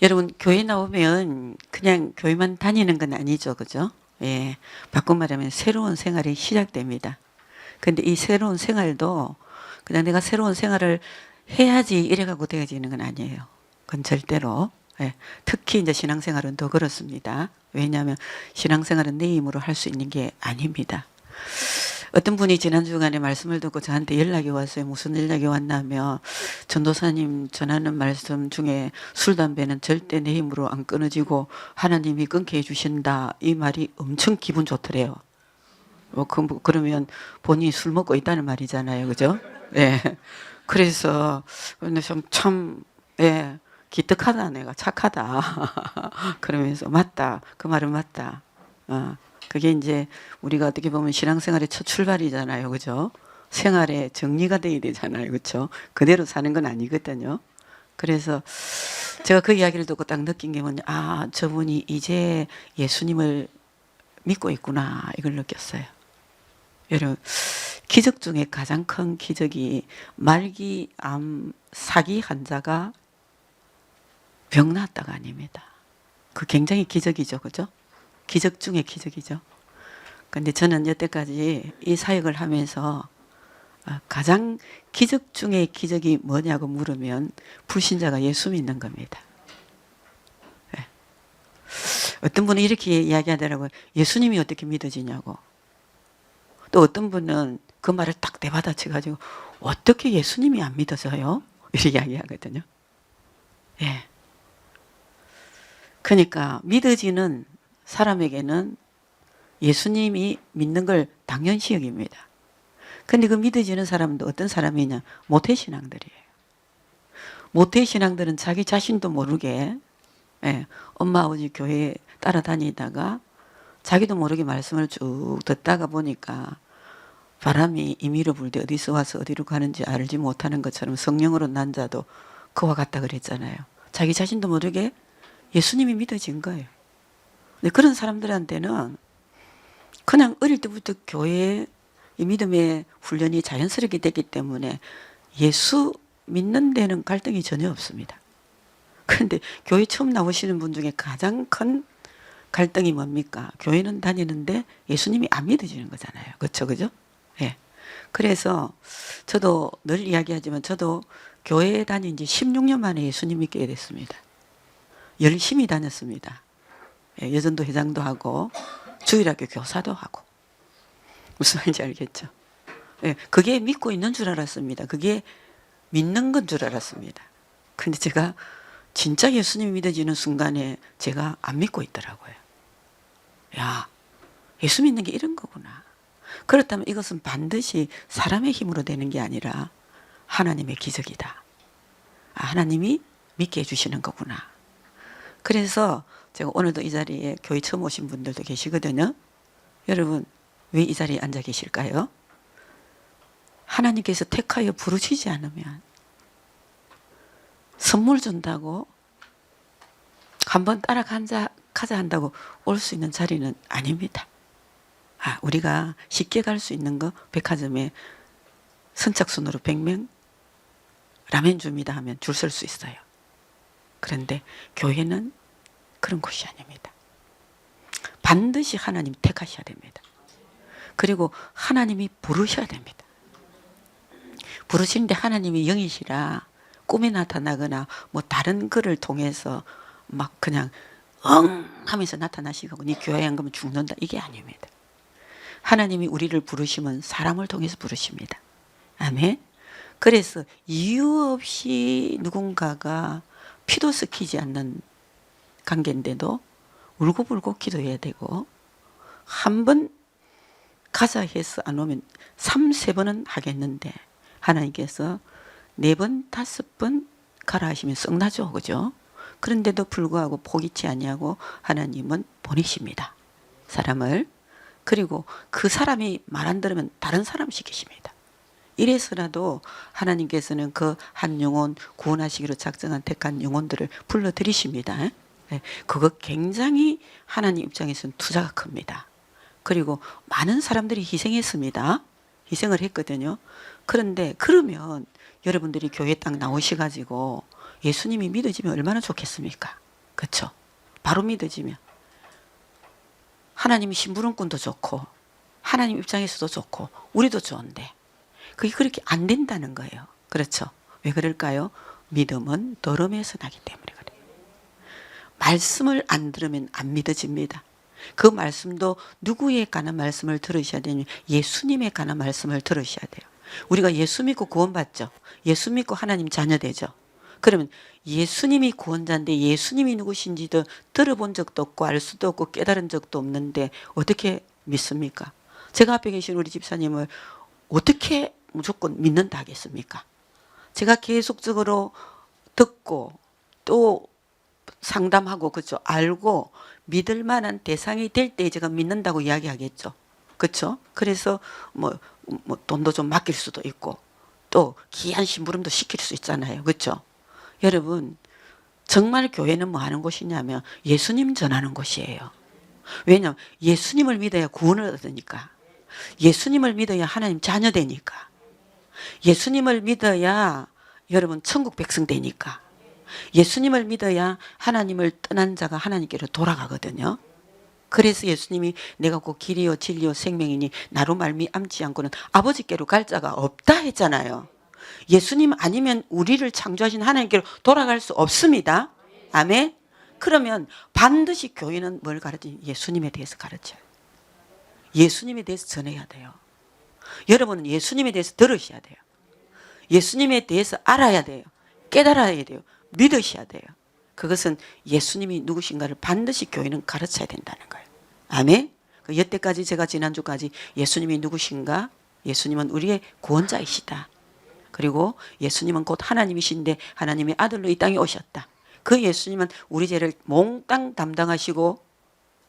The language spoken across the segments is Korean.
여러분 교회 나오면 그냥 교회만 다니는 건 아니죠. 그죠? 예. 바꿔 말하면 새로운 생활이 시작됩니다. 근데 이 새로운 생활도 그냥 내가 새로운 생활을 해야지 이래 갖고 되어지는 건 아니에요. 그건 절대로. 예. 특히 이제 신앙생활은 더 그렇습니다. 왜냐하면 신앙생활은 내 힘으로 할 수 있는 게 아닙니다. 어떤 분이 지난 주간에 말씀을 듣고 저한테 연락이 왔어요. 무슨 연락이 왔냐면 전도사님 전하는 말씀 중에 술, 담배는 절대 내 힘으로 안 끊어지고 하나님이 끊게 해주신다. 이 말이 엄청 기분 좋더래요. 그러면 본인이 술 먹고 있다는 말이잖아요. 그죠? 예. 그래서 근데 참 예. 기특하다 내가 착하다. 그러면서 맞다. 그 말은 맞다. 그게 이제 우리가 어떻게 보면 신앙생활의 첫 출발이잖아요. 그죠? 생활에 정리가 돼야 되잖아요. 그렇죠? 그대로 사는 건 아니거든요. 그래서 제가 그 이야기를 듣고 딱 느낀 게 뭐냐. 아, 저분이 이제 예수님을 믿고 있구나. 이걸 느꼈어요. 여러분, 기적 중에 가장 큰 기적이 말기암 사기 환자가 병 나았다가 아닙니다. 그 굉장히 기적이죠. 그죠? 기적 중에 기적이죠. 근데 저는 여태까지 이 사역을 하면서 가장 기적 중에 기적이 뭐냐고 물으면 불신자가 예수 믿는 겁니다. 네. 어떤 분은 이렇게 이야기하더라고요. 예수님이 어떻게 믿어지냐고. 또 어떤 분은 그 말을 딱 대받아쳐가지고 어떻게 예수님이 안 믿어져요? 이렇게 이야기하거든요. 예. 그러니까 믿어지는 사람에게는 예수님이 믿는 걸 당연시 여깁니다. 근데 그 믿어지는 사람도 어떤 사람이냐? 모태신앙들이에요. 모태신앙들은 자기 자신도 모르게 예, 엄마 아버지 교회 따라다니다가 자기도 모르게 말씀을 쭉 듣다가 보니까 바람이 임의로 불 때 어디서 와서 어디로 가는지 알지 못하는 것처럼 성령으로 난 자도 그와 같다 그랬잖아요. 자기 자신도 모르게 예수님이 믿어진 거예요. 근데 그런 사람들한테는 그냥 어릴 때부터 교회의 이 믿음의 훈련이 자연스럽게 됐기 때문에 예수 믿는 데는 갈등이 전혀 없습니다. 그런데 교회 처음 나오시는 분 중에 가장 큰 갈등이 뭡니까? 교회는 다니는데 예수님이 안 믿어지는 거잖아요. 그렇죠? 그죠? 예. 그래서 저도 늘 이야기하지만 저도 교회에 다닌 지 16년 만에 예수님 믿게 됐습니다. 열심히 다녔습니다. 예, 여전도 회장도 하고 주일학교 교사도 하고. 무슨 말인지 알겠죠? 예, 그게 믿고 있는 줄 알았습니다. 그게 믿는 건 줄 알았습니다. 근데 제가 진짜 예수님이 믿어지는 순간에 제가 안 믿고 있더라고요. 야, 예수 믿는 게 이런 거구나. 그렇다면 이것은 반드시 사람의 힘으로 되는 게 아니라 하나님의 기적이다. 아, 하나님이 믿게 해주시는 거구나. 그래서 제가 오늘도 이 자리에 교회 처음 오신 분들도 계시거든요. 여러분, 왜 이 자리에 앉아 계실까요? 하나님께서 택하여 부르시지 않으면 선물 준다고 한번 따라가자 한다고 올 수 있는 자리는 아닙니다. 아, 우리가 쉽게 갈 수 있는 거 백화점에 선착순으로 100명 라면 줍니다 하면 줄 설 수 있어요. 그런데 교회는 그런 곳이 아닙니다. 반드시 하나님 택하셔야 됩니다. 그리고 하나님이 부르셔야 됩니다. 부르시는데 하나님이 영이시라 꿈에 나타나거나 뭐 다른 글을 통해서 막 그냥 하면서 나타나시고 네 교회 안 가면 죽는다 이게 아닙니다. 하나님이 우리를 부르시면 사람을 통해서 부르십니다. 아멘. 그래서 이유 없이 누군가가 피도 섞이지 않는 관계인데도 울고불고 기도해야 되고 한 번 가자 해서 안 오면 3, 4번은 하겠는데 하나님께서 4번, 5번 가라 하시면 썩나죠. 그죠? 그런데도 불구하고 포기치 아니하고 하나님은 보내십니다. 사람을. 그리고 그 사람이 말 안 들으면 다른 사람 시키십니다. 이래서라도 하나님께서는 그 한 영혼 구원하시기로 작정한 택한 영혼들을 불러들이십니다. 네, 그거 굉장히 하나님 입장에서는 투자가 큽니다. 그리고 많은 사람들이 희생했습니다. 희생을 했거든요. 그런데 그러면 여러분들이 교회 딱 나오셔가지고 예수님이 믿어지면 얼마나 좋겠습니까? 그렇죠? 바로 믿어지면 하나님 심부름꾼도 좋고 하나님 입장에서도 좋고 우리도 좋은데 그게 그렇게 안 된다는 거예요. 그렇죠? 왜 그럴까요? 믿음은 들음에서 나기 때문에 그래요. 말씀을 안 들으면 안 믿어집니다. 그 말씀도 누구에 관한 말씀을 들으셔야 되냐면 예수님에 관한 말씀을 들으셔야 돼요. 우리가 예수 믿고 구원받죠. 예수 믿고 하나님 자녀 되죠. 그러면 예수님이 구원자인데 예수님이 누구신지도 들어본 적도 없고 알 수도 없고 깨달은 적도 없는데 어떻게 믿습니까? 제가 앞에 계신 우리 집사님을 어떻게 무조건 믿는다 하겠습니까? 제가 계속적으로 듣고 또 상담하고 그죠? 알고 믿을 만한 대상이 될 때 제가 믿는다고 이야기하겠죠. 그렇죠? 그래서 뭐 돈도 좀 맡길 수도 있고 또 귀한 심부름도 시킬 수 있잖아요. 그렇죠? 여러분 정말 교회는 뭐 하는 곳이냐면 예수님 전하는 곳이에요. 왜냐하면 예수님을 믿어야 구원을 얻으니까. 예수님을 믿어야 하나님 자녀 되니까. 예수님을 믿어야 여러분 천국 백성 되니까. 예수님을 믿어야 하나님을 떠난 자가 하나님께로 돌아가거든요. 그래서 예수님이 내가 곧 길이요 진리요 생명이니 나로 말미암지 않고는 아버지께로 갈 자가 없다 했잖아요. 예수님 아니면 우리를 창조하신 하나님께로 돌아갈 수 없습니다. 아멘. 그러면 반드시 교회는 뭘 가르치냐? 예수님에 대해서 가르쳐요. 예수님에 대해서 전해야 돼요. 여러분은 예수님에 대해서 들으셔야 돼요. 예수님에 대해서 알아야 돼요. 깨달아야 돼요. 믿으셔야 돼요. 그것은 예수님이 누구신가를 반드시 교회는 가르쳐야 된다는 거예요. 아멘. 여태까지 제가 지난주까지 예수님이 누구신가? 예수님은 우리의 구원자이시다. 그리고 예수님은 곧 하나님이신데 하나님의 아들로 이 땅에 오셨다. 그 예수님은 우리 죄를 몽땅 담당하시고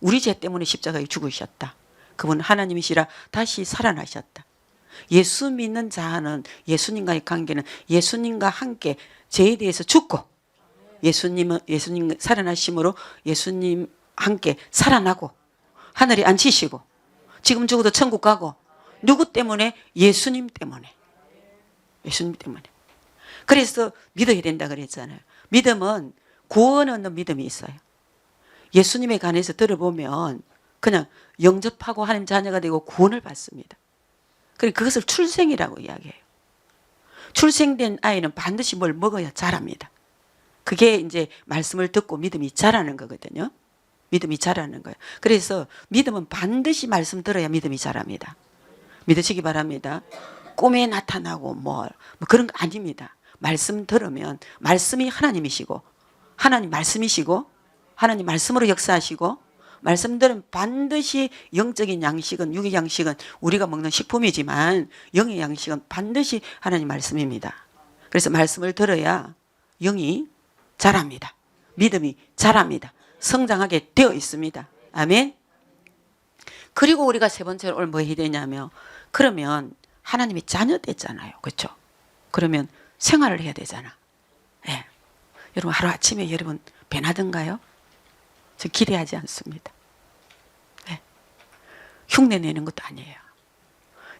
우리 죄 때문에 십자가에 죽으셨다. 그분 하나님이시라 다시 살아나셨다. 예수 믿는 자는 예수님과의 관계는 예수님과 함께 죄에 대해서 죽고 예수님 살아나심으로 예수님 함께 살아나고 하늘에 앉히시고 지금 죽어도 천국 가고 누구 때문에? 예수님 때문에. 예수님 때문에. 그래서 믿어야 된다 그랬잖아요. 믿음은 구원 얻는 믿음이 있어요. 예수님에 관해서 들어보면 그냥 영접하고 하나님 자녀가 되고 구원을 받습니다. 그러니까 그것을 출생이라고 이야기해요. 출생된 아이는 반드시 뭘 먹어야 자랍니다. 그게 이제 말씀을 듣고 믿음이 자라는 거거든요. 믿음이 자라는 거예요. 그래서 믿음은 반드시 말씀 들어야 믿음이 자랍니다. 믿으시기 바랍니다. 꿈에 나타나고 뭐 그런 거 아닙니다. 말씀 들으면 말씀이 하나님이시고 하나님 말씀이시고 하나님 말씀으로 역사하시고 말씀 들으면 반드시 영적인 양식은 육의 양식은 우리가 먹는 식품이지만 영의 양식은 반드시 하나님 말씀입니다. 그래서 말씀을 들어야 영이 자랍니다. 믿음이 자랍니다. 성장하게 되어 있습니다. 아멘. 그리고 우리가 세 번째로 오늘 뭐 해야 되냐면 그러면 하나님의 자녀 됐잖아요. 그렇죠? 그러면 생활을 해야 되잖아. 네. 여러분 하루아침에 여러분 변하던가요? 저 기대하지 않습니다. 네. 흉내 내는 것도 아니에요.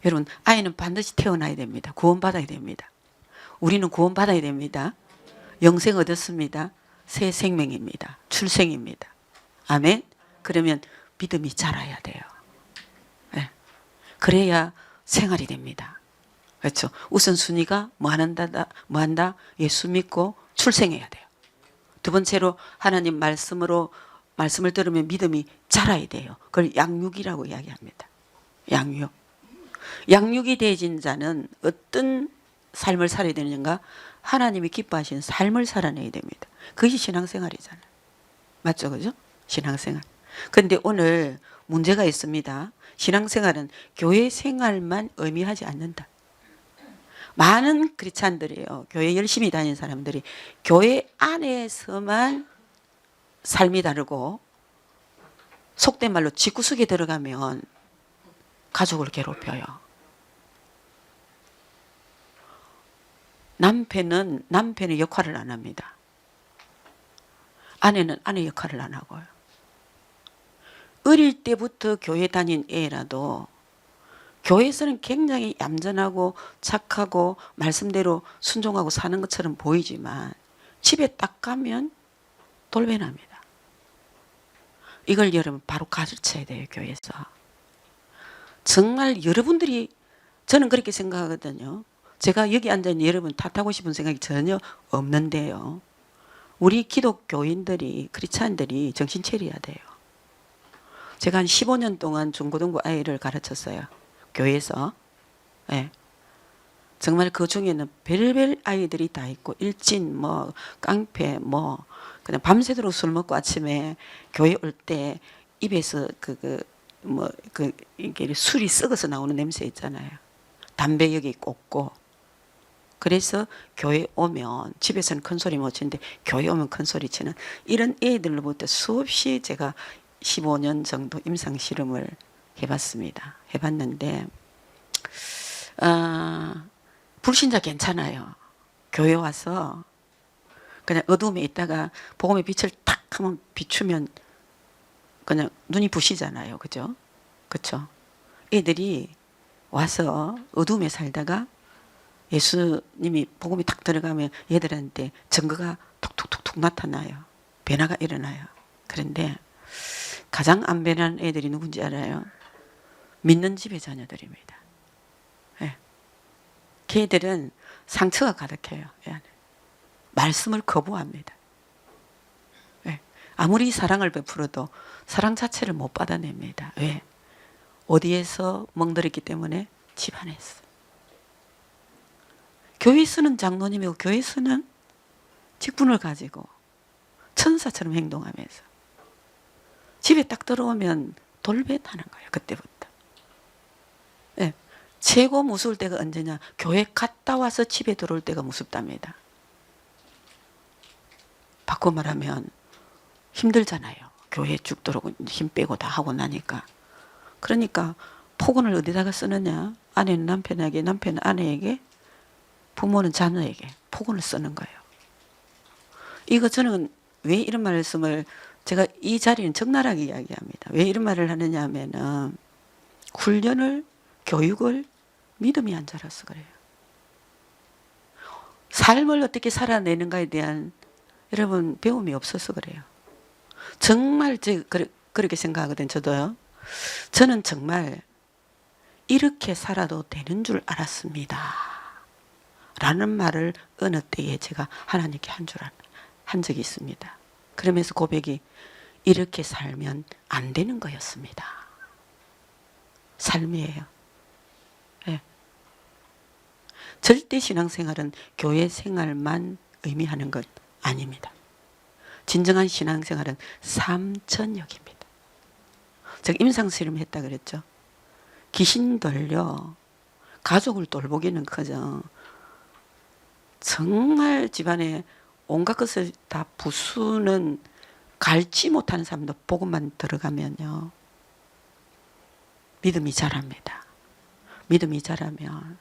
여러분 아이는 반드시 태어나야 됩니다. 구원받아야 됩니다. 우리는 구원받아야 됩니다. 영생 얻었습니다. 새 생명입니다. 출생입니다. 아멘. 그러면 믿음이 자라야 돼요. 네. 그래야 생활이 됩니다. 그렇죠? 우선순위가 뭐 한다? 예수 믿고 출생해야 돼요. 두 번째로 하나님 말씀을 들으면 믿음이 자라야 돼요. 그걸 양육이라고 이야기합니다. 양육. 양육이 되어진 자는 어떤 삶을 살아야 되는가? 하나님이 기뻐하시는 삶을 살아내야 됩니다. 그것이 신앙생활이잖아요. 맞죠? 그죠? 신앙생활. 그런데 오늘 문제가 있습니다. 신앙생활은 교회 생활만 의미하지 않는다. 많은 크리스찬들이에요. 교회 열심히 다니는 사람들이 교회 안에서만 삶이 다르고 속된 말로 집구석에 들어가면 가족을 괴롭혀요. 남편은 남편의 역할을 안 합니다. 아내는 아내 역할을 안 하고요. 어릴 때부터 교회 다닌 애라도 교회에서는 굉장히 얌전하고 착하고 말씀대로 순종하고 사는 것처럼 보이지만 집에 딱 가면 돌변합니다. 이걸 여러분 바로 가르쳐야 돼요, 교회에서. 정말 여러분들이, 저는 그렇게 생각하거든요. 제가 여기 앉아있는 여러분 탓하고 싶은 생각이 전혀 없는데요. 우리 기독교인들이, 크리스찬들이 정신 차려야 돼요. 제가 한 15년 동안 중고등부 아이를 가르쳤어요. 교회에서. 네. 정말 그 중에는 별별 아이들이 다 있고, 일진, 뭐, 깡패, 뭐, 그냥 밤새도록 술 먹고 아침에 교회 올 때 입에서 이게 술이 썩어서 나오는 냄새 있잖아요. 담배 여기 꽂고. 그래서 교회 오면, 집에서는 큰 소리 못 치는데 교회 오면 큰 소리 치는 이런 애들로부터 수없이 제가 15년 정도 임상 실험을 해봤습니다. 해봤는데, 불신자 괜찮아요. 교회 와서 그냥 어둠에 있다가 복음의 빛을 탁 하면 비추면 그냥 눈이 부시잖아요. 그죠? 그쵸? 애들이 와서 어둠에 살다가 예수님이 복음이 탁 들어가면 얘들한테 증거가 톡톡톡톡 나타나요. 변화가 일어나요. 그런데 가장 안 변하는 애들이 누군지 알아요? 믿는 집의 자녀들입니다. 네. 걔들은 상처가 가득해요. 말씀을 거부합니다. 네. 아무리 사랑을 베풀어도 사랑 자체를 못 받아냅니다. 왜? 어디에서 멍들었기 때문에? 집안에서. 교회에서는 장로님이고 교회에서는 직분을 가지고 천사처럼 행동하면서 집에 딱 들어오면 돌변하는 거예요. 그때부터. 네. 최고 무서울 때가 언제냐? 교회 갔다 와서 집에 들어올 때가 무섭답니다. 바꿔 말하면 힘들잖아요. 교회 쭉 들어오고 힘 빼고 다 하고 나니까. 그러니까 폭언을 어디다가 쓰느냐? 아내는 남편에게, 남편은 아내에게, 부모는 자녀에게 폭언을 쓰는 거예요. 이거 저는 왜 이런 말씀을, 제가 이 자리는 적나라하게 이야기합니다. 왜 이런 말을 하느냐 하면은 훈련을, 교육을 믿음이 안 자라서 그래요. 삶을 어떻게 살아내는가에 대한 여러분 배움이 없어서 그래요. 정말 그렇게 생각하거든요. 저도요. 저는 정말 이렇게 살아도 되는 줄 알았습니다. 라는 말을 어느 때에 제가 하나님께 한 적이 있습니다. 그러면서 고백이 이렇게 살면 안 되는 거였습니다. 삶이에요. 네. 절대 신앙생활은 교회 생활만 의미하는 것 아닙니다. 진정한 신앙생활은 삼천역입니다. 제가 임상실험 했다 그랬죠. 귀신들요, 가족을 돌보기는 커녕 정말 집안에 온갖 것을 다 부수는, 갈지 못하는 사람도 복음만 들어가면요 믿음이 자랍니다. 믿음이 자라면,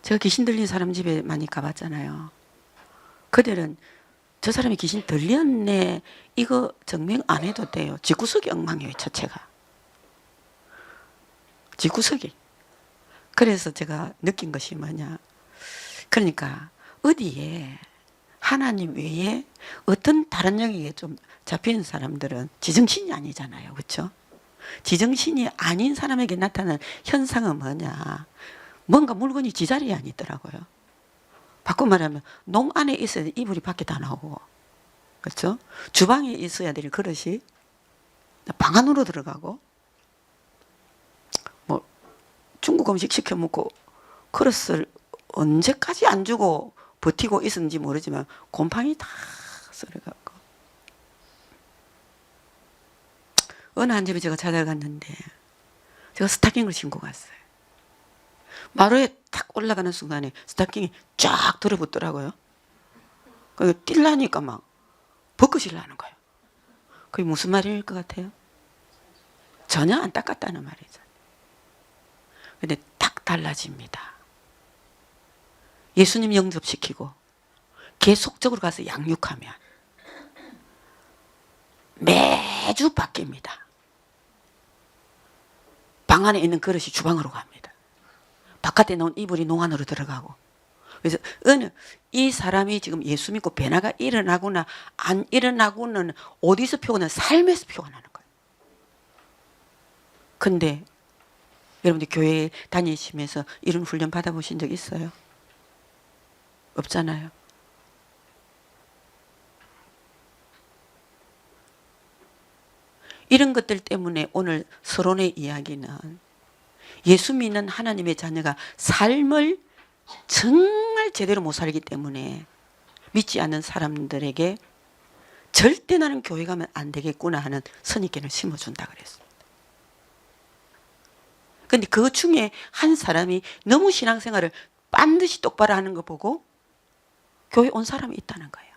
제가 귀신 들린 사람 집에 많이 가봤잖아요. 그들은 저 사람이 귀신 들렸네 이거 증명 안 해도 돼요. 집구석이 엉망이에요. 자체가 집구석이. 그래서 제가 느낀 것이 뭐냐, 그러니까 어디에 하나님 외에 어떤 다른 영역에 좀 잡히는 사람들은 지정신이 아니잖아요. 그렇죠? 지정신이 아닌 사람에게 나타나는 현상은 뭐냐, 뭔가 물건이 지자리에 안 있더라고요. 바꿔 말하면 농 안에 있어야 될 이불이 밖에 다 나오고, 그렇죠? 주방에 있어야 될 그릇이 방 안으로 들어가고, 뭐 중국 음식 시켜 먹고 그릇을 언제까지 안 주고 버티고 있었는지 모르지만 곰팡이 다 썰어갖고. 어느 한 집에 제가 찾아갔는데 제가 스타킹을 신고 갔어요. 마루에 탁 올라가는 순간에 스타킹이 쫙 들어붙더라고요. 뛸라니까 막 벗으시려는 거예요. 그게 무슨 말일 것 같아요? 전혀 안 닦았다는 말이죠. 근데 딱 달라집니다. 예수님 영접시키고 계속적으로 가서 양육하면 매주 바뀝니다. 방 안에 있는 그릇이 주방으로 갑니다. 바깥에 나온 이불이 농 안으로 들어가고. 그래서 이 사람이 지금 예수 믿고 변화가 일어나거나 안 일어나고는 어디서 표현하는, 삶에서 표현하는 거예요. 근데 여러분들 교회 다니시면서 이런 훈련 받아보신 적 있어요? 없잖아요. 이런 것들 때문에 오늘 서론의 이야기는 예수 믿는 하나님의 자녀가 삶을 정말 제대로 못 살기 때문에 믿지 않는 사람들에게 절대 나는 교회 가면 안 되겠구나 하는 선입견을 심어준다 그랬습니다. 근데 그 중에 한 사람이 너무 신앙생활을 반드시 똑바로 하는 거 보고 교회 온 사람이 있다는 거예요.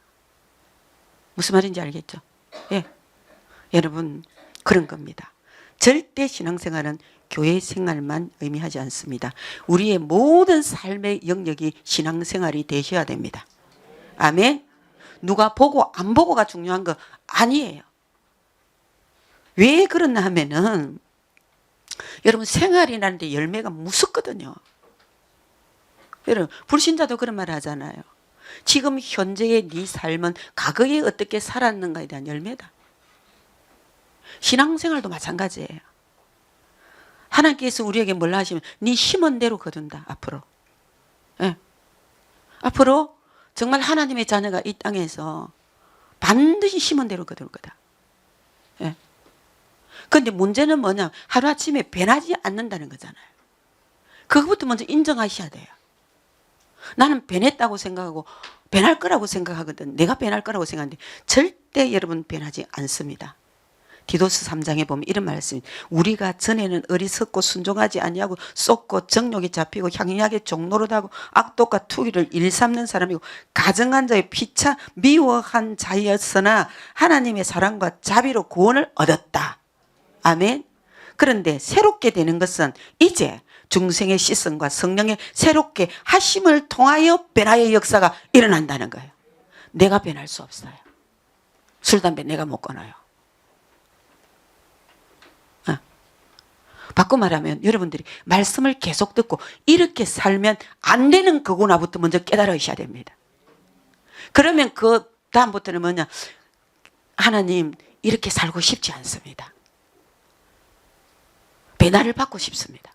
무슨 말인지 알겠죠? 예. 여러분, 그런 겁니다. 절대 신앙생활은 교회 생활만 의미하지 않습니다. 우리의 모든 삶의 영역이 신앙생활이 되셔야 됩니다. 아멘. 누가 보고 안 보고가 중요한 거 아니에요. 왜 그러나 하면은 여러분 생활이라는 데 열매가 무섭거든요. 여러분 불신자도 그런 말 하잖아요. 지금 현재의 네 삶은 과거에 어떻게 살았는가에 대한 열매다. 신앙생활도 마찬가지예요. 하나님께서 우리에게 뭘 하시면 네 심은 대로 거둔다. 앞으로. 예. 앞으로 정말 하나님의 자녀가 이 땅에서 반드시 심은 대로 거둘 거다. 예. 그런데 문제는 뭐냐? 하루아침에 변하지 않는다는 거잖아요. 그것부터 먼저 인정하셔야 돼요. 나는 변했다고 생각하고 변할 거라고 생각하거든. 내가 변할 거라고 생각하는데 절대 여러분 변하지 않습니다. 디도스 3장에 보면 이런 말씀이 우리가 전에는 어리석고 순종하지 아니하고 쏟고 정욕이 잡히고 향약의 종노릇하고 악독과 투기를 일삼는 사람이고 가증한 자의 피차 미워한 자였으나 하나님의 사랑과 자비로 구원을 얻었다. 아멘. 그런데 새롭게 되는 것은 이제 중생의 시선과 성령의 새롭게 하심을 통하여 변화의 역사가 일어난다는 거예요. 내가 변할 수 없어요. 술, 담배 내가 못 끊어요. 바꿔 말하면 여러분들이 말씀을 계속 듣고 이렇게 살면 안 되는 거구나부터 먼저 깨달으셔야 됩니다. 그러면 그 다음부터는 뭐냐? 하나님 이렇게 살고 싶지 않습니다. 변화를 받고 싶습니다.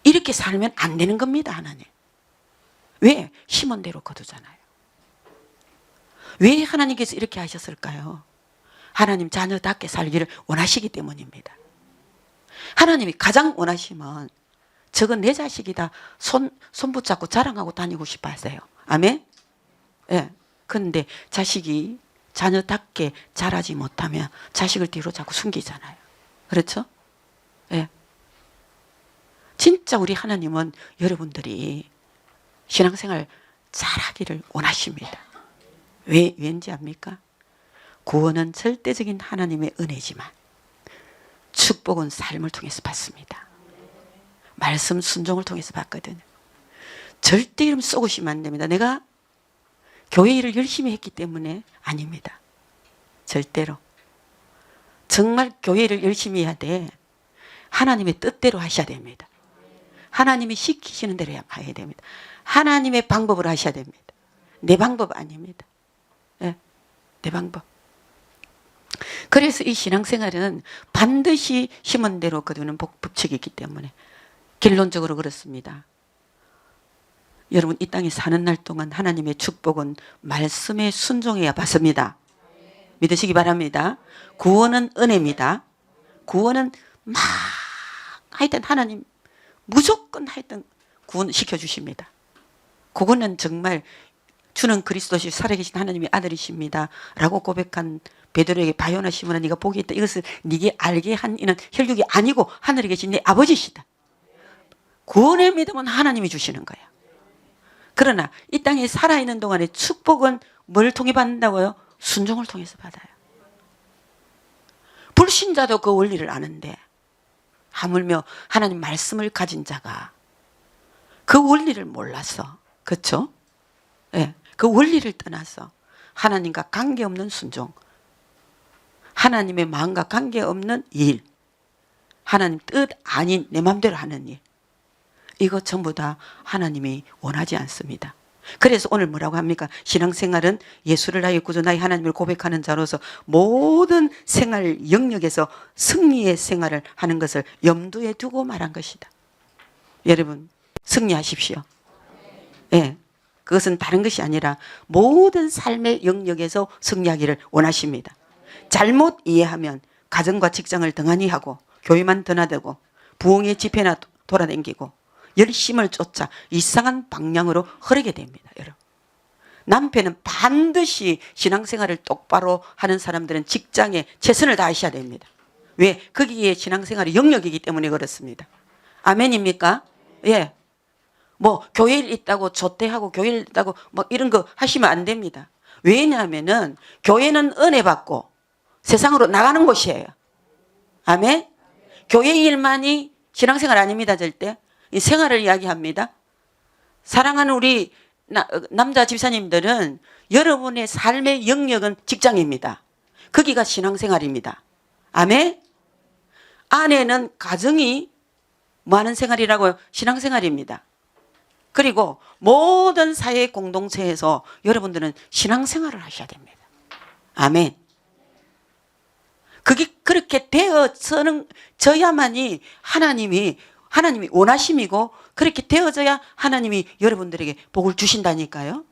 이렇게 살면 안 되는 겁니다. 하나님. 왜? 심은 대로 거두잖아요. 왜 하나님께서 이렇게 하셨을까요? 하나님 자녀답게 살기를 원하시기 때문입니다. 하나님이 가장 원하시면 저건 내 자식이다. 손 붙잡고 자랑하고 다니고 싶어 하세요. 아멘? 예. 그런데 자식이 자녀답게 자라지 못하면 자식을 뒤로 자꾸 숨기잖아요. 그렇죠? 예. 진짜 우리 하나님은 여러분들이 신앙생활 잘하기를 원하십니다. 왠지 압니까? 구원은 절대적인 하나님의 은혜지만 축복은 삶을 통해서 받습니다. 말씀 순종을 통해서 받거든요. 절대 이름 쏘고시면 안 됩니다. 내가 교회 일을 열심히 했기 때문에 아닙니다. 절대로. 정말 교회 일을 열심히 해야 돼. 하나님의 뜻대로 하셔야 됩니다. 하나님이 시키시는 대로 해야 됩니다. 하나님의 방법으로 하셔야 됩니다. 내 방법 아닙니다. 네, 내 방법. 그래서 이 신앙생활은 반드시 심은 대로 거두는 법칙이 있기 때문에 결론적으로 그렇습니다. 여러분 이 땅에 사는 날 동안 하나님의 축복은 말씀에 순종해야 받습니다. 믿으시기 바랍니다. 구원은 은혜입니다. 구원은 막 하여튼 하나님 무조건 하여튼 구원시켜 주십니다. 그거는 정말 주는 그리스도시 살아계신 하나님의 아들이십니다 라고 고백한 베드로에게 바요나 시몬아 네가 복이 있다. 이것을 네게 알게 한 이는 혈육이 아니고 하늘에 계신 네 아버지시다. 구원의 믿음은 하나님이 주시는 거야. 그러나 이 땅에 살아있는 동안에 축복은 뭘 통해 받는다고요? 순종을 통해서 받아요. 불신자도 그 원리를 아는데 하물며 하나님 말씀을 가진 자가 그 원리를 몰라서, 그렇죠? 예, 그 원리를 떠나서 하나님과 관계없는 순종, 하나님의 마음과 관계없는 일, 하나님 뜻 아닌 내 마음대로 하는 일, 이거 전부 다 하나님이 원하지 않습니다. 그래서 오늘 뭐라고 합니까? 신앙생활은 예수를 나의 구주 나의 하나님을 고백하는 자로서 모든 생활 영역에서 승리의 생활을 하는 것을 염두에 두고 말한 것이다. 여러분 승리하십시오. 예, 그것은 다른 것이 아니라 모든 삶의 영역에서 승리하기를 원하십니다. 잘못 이해하면 가정과 직장을 등한히 하고 교회만 드나들고 부흥의 집회나 돌아다니고 열심을 쫓아 이상한 방향으로 흐르게 됩니다. 여러분, 남편은 반드시 신앙생활을 똑바로 하는 사람들은 직장에 최선을 다하셔야 됩니다. 왜? 거기에 신앙생활의 영역이기 때문에 그렇습니다. 아멘입니까? 예. 뭐 교회에 있다고 조퇴하고 교회에 있다고 뭐 이런 거 하시면 안 됩니다. 왜냐하면은 교회는 은혜 받고 세상으로 나가는 곳이에요. 아멘. 교회 일만이 신앙생활 아닙니다. 절대. 이 생활을 이야기합니다. 사랑하는 우리 남자 집사님들은 여러분의 삶의 영역은 직장입니다. 거기가 신앙생활입니다. 아멘. 아내는 가정이 뭐 하는 생활이라고요? 신앙생활입니다. 그리고 모든 사회 공동체에서 여러분들은 신앙생활을 하셔야 됩니다. 아멘. 그게 그렇게 되어져야만이 하나님이 원하심이고 그렇게 되어져야 하나님이 여러분들에게 복을 주신다니까요.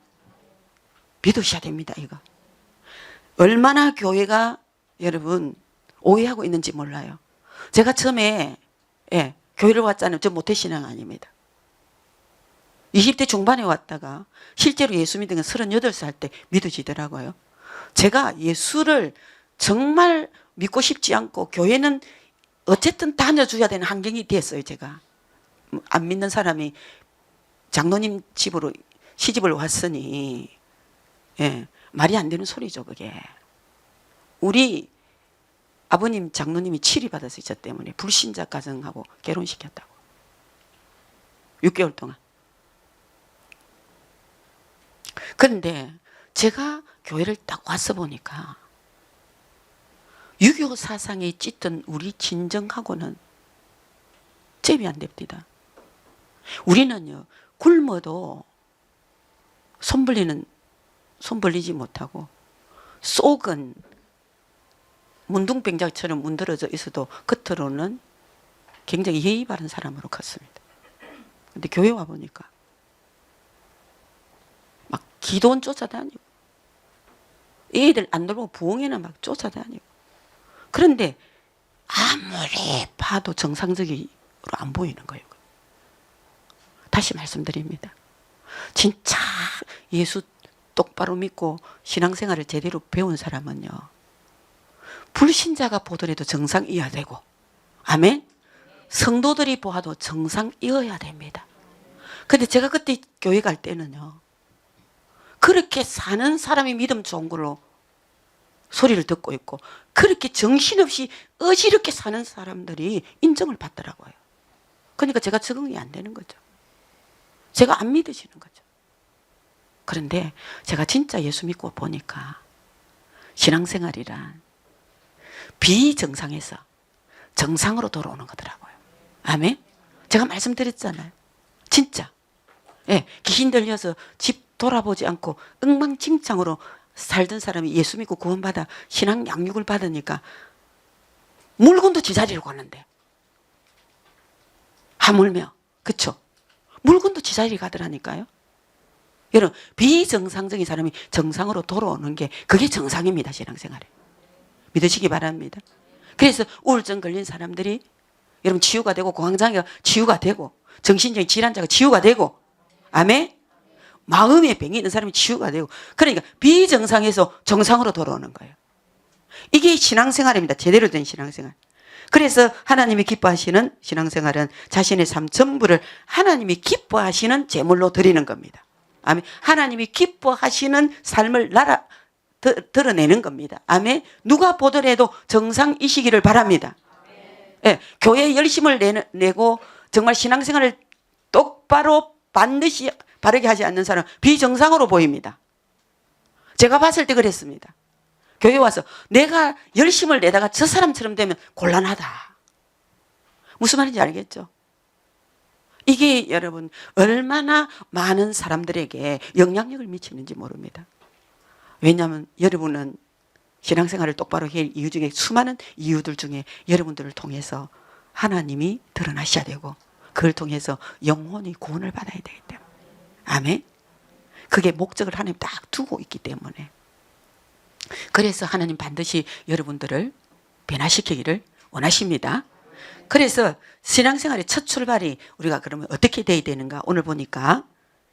믿으셔야 됩니다. 이거. 얼마나 교회가 여러분 오해하고 있는지 몰라요. 제가 처음에 교회를 왔잖아요. 저 모태신앙 아닙니다. 20대 중반에 왔다가 실제로 예수 믿은 건 38살 때 믿어지더라고요. 제가 예수를 정말 믿고 싶지 않고 교회는 어쨌든 다녀줘야 되는 환경이 됐어요. 제가 안 믿는 사람이 장로님 집으로 시집을 왔으니 말이 안 되는 소리죠. 그게 우리 아버님 장로님이 치리받아서 있었기 때문에 불신자 가정하고 결혼시켰다고 6개월 동안. 그런데 제가 교회를 딱 와서 보니까 6.25 사상에 찢던 우리 진정하고는 잽이 안 됩니다. 우리는요, 굶어도 손 벌리지 못하고 속은 문둥병자처럼 문드러져 있어도 겉으로는 굉장히 예의 바른 사람으로 컸습니다. 근데 교회 와 보니까 막 기도원 쫓아다니고 애들 안 놀고 부흥회는 막 쫓아다니고 그런데 아무리 봐도 정상적으로 안 보이는 거예요. 다시 말씀드립니다. 진짜 예수 똑바로 믿고 신앙생활을 제대로 배운 사람은요. 불신자가 보더라도 정상이어야 되고 아멘? 성도들이 보아도 정상이어야 됩니다. 근데 제가 그때 교회 갈 때는요. 그렇게 사는 사람이 믿음 좋은 걸로 소리를 듣고 있고 그렇게 정신없이 어지럽게 사는 사람들이 인정을 받더라고요. 그러니까 제가 적응이 안 되는 거죠. 제가 안 믿으시는 거죠. 그런데 제가 진짜 예수 믿고 보니까 신앙생활이란 비정상에서 정상으로 돌아오는 거더라고요. 아멘? 제가 말씀드렸잖아요. 진짜. 귀신 들려서 집 돌아보지 않고 엉망진창으로 살던 사람이 예수 믿고 구원받아 신앙 양육을 받으니까 물건도 지자리로 가는데 하물며 그쵸? 물건도 지자리로 가더라니까요. 여러분 비정상적인 사람이 정상으로 돌아오는 게 그게 정상입니다. 신앙생활에 믿으시기 바랍니다. 그래서 우울증 걸린 사람들이 여러분 치유가 되고 공황장애가 치유가 되고 정신적인 질환자가 치유가 되고 아멘? 마음의 병이 있는 사람이 치유가 되고 그러니까 비정상에서 정상으로 돌아오는 거예요. 이게 신앙생활입니다. 제대로 된 신앙생활. 그래서 하나님이 기뻐하시는 신앙생활은 자신의 삶 전부를 하나님이 기뻐하시는 제물로 드리는 겁니다. 아멘. 하나님이 기뻐하시는 삶을 드러내는 겁니다. 아멘. 누가 보더라도 정상이시기를 바랍니다. 교회에 열심을 내고 정말 신앙생활을 똑바로 반드시 바르게 하지 않는 사람은 비정상으로 보입니다. 제가 봤을 때 그랬습니다. 교회 와서 내가 열심을 내다가 저 사람처럼 되면 곤란하다. 무슨 말인지 알겠죠? 이게 여러분 얼마나 많은 사람들에게 영향력을 미치는지 모릅니다. 왜냐하면 여러분은 신앙생활을 똑바로 할 이유 중에 수많은 이유들 중에 여러분들을 통해서 하나님이 드러나셔야 되고 그걸 통해서 영혼이 구원을 받아야 되기 때문에. 아멘. 그게 목적을 하나님 딱 두고 있기 때문에. 그래서 하나님 반드시 여러분들을 변화시키기를 원하십니다. 그래서 신앙생활의 첫 출발이 우리가 그러면 어떻게 돼야 되는가? 오늘 보니까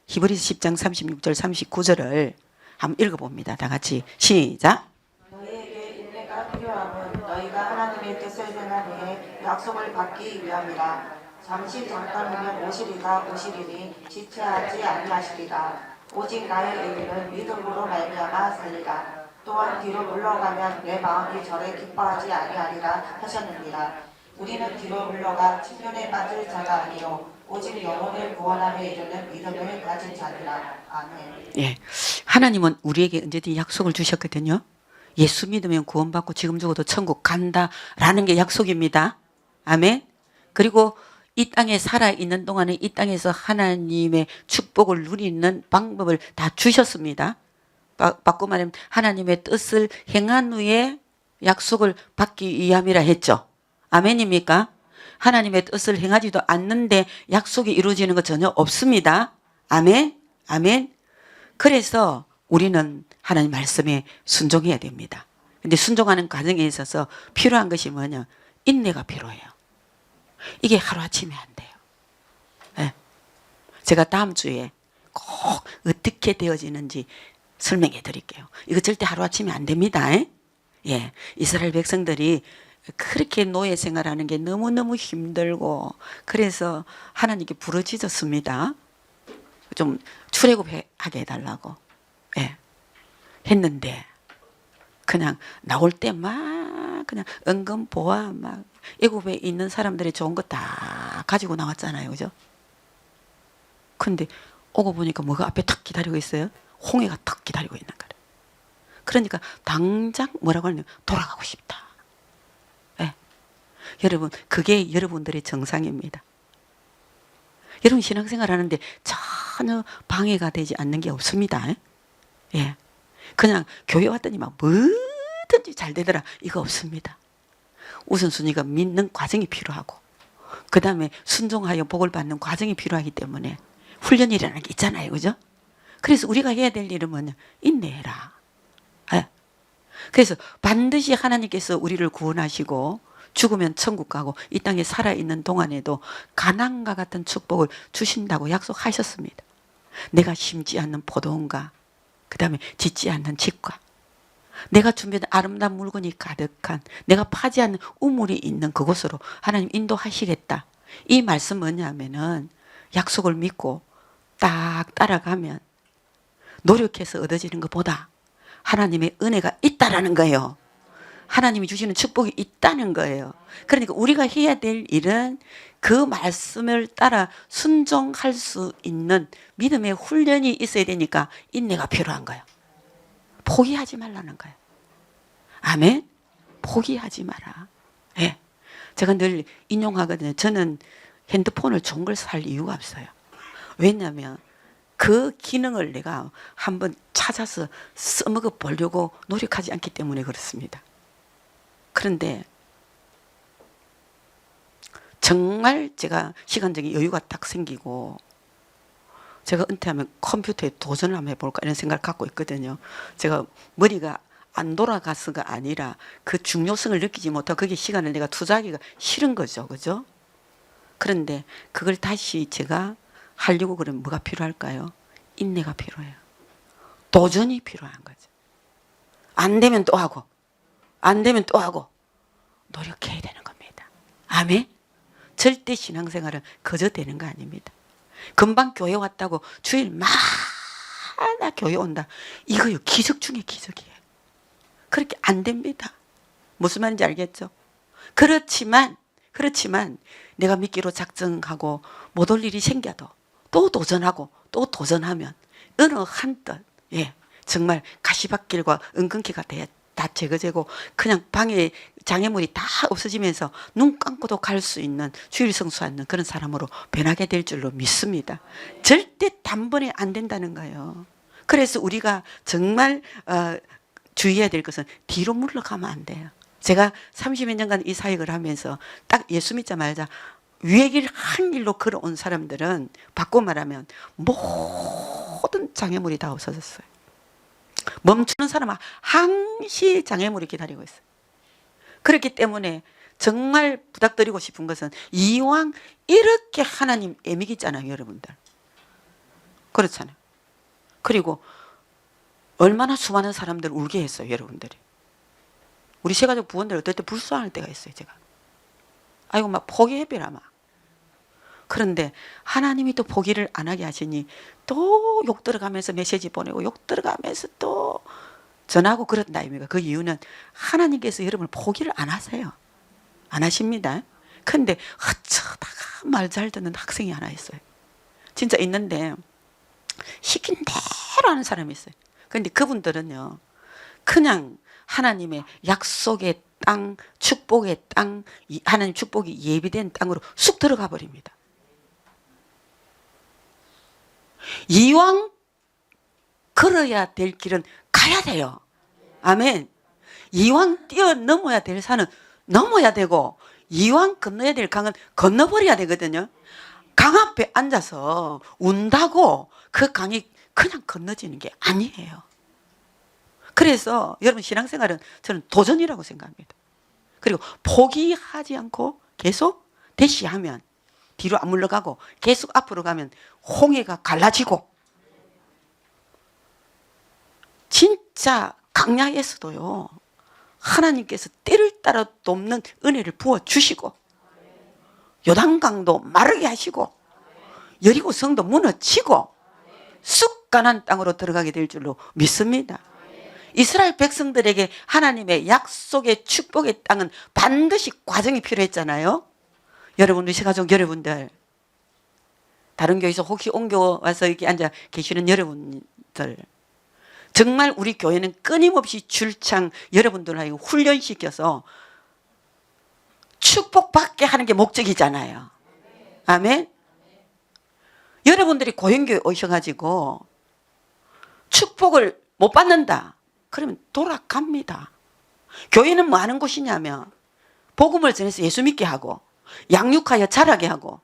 히브리서 10장 36절 39절을 한번 읽어봅니다. 다 같이 시작. 너희에게 인내가 필요함은 너희가 하나님의 뜻을 행하되 약속을 받기 위함이라. 잠시 잠깐이면 오시리가 오시리니 지체하지 아니하시리라. 오직 나의 의인은 믿음으로 말미암아 살리라. 또한 뒤로 물러가면 내 마음이 저를 기뻐하지 아니하리라 하셨느니라. 우리는 뒤로 물러가 침륜에 빠질 자가 아니요 오직 영혼을 구원함에 이르는 믿음을 가진 자니라. 아멘. 예, 하나님은 우리에게 언제든지 약속을 주셨거든요. 예수 믿으면 구원받고 지금 죽어도 천국 간다라는 게 약속입니다. 아멘. 그리고 이 땅에 살아있는 동안에 이 땅에서 하나님의 축복을 누리는 방법을 다 주셨습니다. 바꿔 말하면 하나님의 뜻을 행한 후에 약속을 받기 위함이라 했죠. 아멘입니까? 하나님의 뜻을 행하지도 않는데 약속이 이루어지는 거 전혀 없습니다. 아멘. 아멘. 그래서 우리는 하나님 말씀에 순종해야 됩니다. 근데 순종하는 과정에 있어서 필요한 것이 뭐냐? 인내가 필요해요. 이게 하루아침에 안 돼요. 네. 제가 다음 주에 꼭 어떻게 되어지는지 설명해 드릴게요. 이거 절대 하루아침에 안 됩니다. 예. 이스라엘 백성들이 그렇게 노예 생활하는 게 너무너무 힘들고 그래서 하나님께 부르짖었습니다. 좀 출애굽하게 해달라고. 예. 했는데 그냥 나올 때 막 그냥 은근 보아 막 애굽에 있는 사람들이 좋은 거 다 가지고 나왔잖아요. 그죠? 근데 오고 보니까 뭐가 앞에 탁 기다리고 있어요? 홍해가 탁 기다리고 있는 거예요. 그러니까 당장 뭐라고 하냐면 돌아가고 싶다. 예. 여러분 그게 여러분들의 정상입니다. 여러분 신앙생활 하는데 전혀 방해가 되지 않는 게 없습니다. 예. 그냥 교회 왔더니 막 뭐든지 잘 되더라. 이거 없습니다. 우선순위가 믿는 과정이 필요하고 그 다음에 순종하여 복을 받는 과정이 필요하기 때문에 훈련이라는 게 있잖아요. 그죠? 그래서 우리가 해야 될 일은 뭐냐? 인내해라. 예. 그래서 반드시 하나님께서 우리를 구원하시고 죽으면 천국 가고 이 땅에 살아있는 동안에도 가난과 같은 축복을 주신다고 약속하셨습니다. 내가 심지 않는 포도원과 그 다음에 짓지 않는 집과 내가 준비한 아름다운 물건이 가득한 내가 파지 않는 우물이 있는 그곳으로 하나님 인도하시겠다. 이 말씀 뭐냐면은 약속을 믿고 딱 따라가면 노력해서 얻어지는 것보다 하나님의 은혜가 있다라는 거예요. 하나님이 주시는 축복이 있다는 거예요. 그러니까 우리가 해야 될 일은 그 말씀을 따라 순종할 수 있는 믿음의 훈련이 있어야 되니까 인내가 필요한 거예요. 포기하지 말라는 거예요. 아멘? 포기하지 마라. 예. 제가 늘 인용하거든요. 저는 핸드폰을 좋은 걸 살 이유가 없어요. 왜냐하면 그 기능을 내가 한번 찾아서 써먹어 보려고 노력하지 않기 때문에 그렇습니다. 그런데 정말 제가 시간적인 여유가 딱 생기고 제가 은퇴하면 컴퓨터에 도전을 한번 해볼까 이런 생각을 갖고 있거든요. 제가 머리가 안 돌아가서가 아니라 그 중요성을 느끼지 못하고 거기에 시간을 내가 투자하기가 싫은 거죠. 그죠? 그런데 그걸 다시 제가 하려고 그러면 뭐가 필요할까요? 인내가 필요해요. 도전이 필요한 거죠. 안 되면 또 하고 안 되면 또 하고 노력해야 되는 겁니다. 아멘? 절대 신앙생활은 거저 되는 거 아닙니다. 금방 교회 왔다고 주일마다 교회 온다. 이거요 기적 중에 기적이에요. 그렇게 안 됩니다. 무슨 말인지 알겠죠? 그렇지만 내가 믿기로 작정하고 못 올 일이 생겨도 또 도전하고 또 도전하면 어느 한껏 예, 정말 가시밭길과 은근키가 다 제거되고 그냥 방에 장애물이 다 없어지면서 눈 감고도 갈 수 있는 주일 성수하는 그런 사람으로 변하게 될 줄로 믿습니다. 절대 단번에 안 된다는 거예요. 그래서 우리가 정말 주의해야 될 것은 뒤로 물러가면 안 돼요. 제가 30여 년간 이 사역을 하면서 딱 예수 믿자마자 위의 한 일로 걸어온 사람들은 바꿔 말하면 모든 장애물이 다 없어졌어요. 멈추는 사람은 항시 장애물이 기다리고 있어요. 그렇기 때문에 정말 부탁드리고 싶은 것은 이왕 이렇게 하나님 애미기잖아요, 여러분들. 그렇잖아요. 그리고 얼마나 수많은 사람들 울게 했어요, 여러분들이. 우리 새가족 부원들 어떨 때 불쌍할 때가 있어요, 제가. 아이고 막 포기해버려 막. 그런데 하나님이 또 포기를 안 하게 하시니 또 욕 들어가면서 메시지 보내고 욕 들어가면서 또 전하고 그런다 아닙니까? 그 이유는 하나님께서 여러분을 포기를 안 하세요. 안 하십니다. 근데 어쩌다가 말 잘 듣는 학생이 하나 있어요. 진짜 있는데 시킨 대로 하는 사람이 있어요. 근데 그분들은요, 그냥 하나님의 약속의 땅, 축복의 땅, 하나님 축복이 예비된 땅으로 쑥 들어가 버립니다. 이왕 걸어야 될 길은 가야 돼요. 아멘. 이왕 뛰어넘어야 될 산은 넘어야 되고, 이왕 건너야 될 강은 건너버려야 되거든요. 강 앞에 앉아서 운다고 그 강이 그냥 건너지는 게 아니에요. 그래서 여러분 신앙생활은 저는 도전이라고 생각합니다. 그리고 포기하지 않고 계속 대시하면 뒤로 안 물러가고 계속 앞으로 가면 홍해가 갈라지고, 진짜 강야에서도요, 하나님께서 때를 따라 돕는 은혜를 부어주시고, 요단강도 마르게 하시고, 여리고 성도 무너지고 쑥 가나안 땅으로 들어가게 될 줄로 믿습니다. 이스라엘 백성들에게 하나님의 약속의 축복의 땅은 반드시 과정이 필요했잖아요. 여러분, 우리 새가족 여러분들, 다른 교회에서 혹시 옮겨와서 이렇게 앉아 계시는 여러분들, 정말 우리 교회는 끊임없이 줄창 여러분들을 훈련시켜서 축복받게 하는 게 목적이잖아요. 아멘. 여러분들이 고행교회 오셔가지고 축복을 못 받는다 그러면 돌아갑니다. 교회는 뭐 하는 곳이냐면 복음을 전해서 예수 믿게 하고, 양육하여 자라게 하고,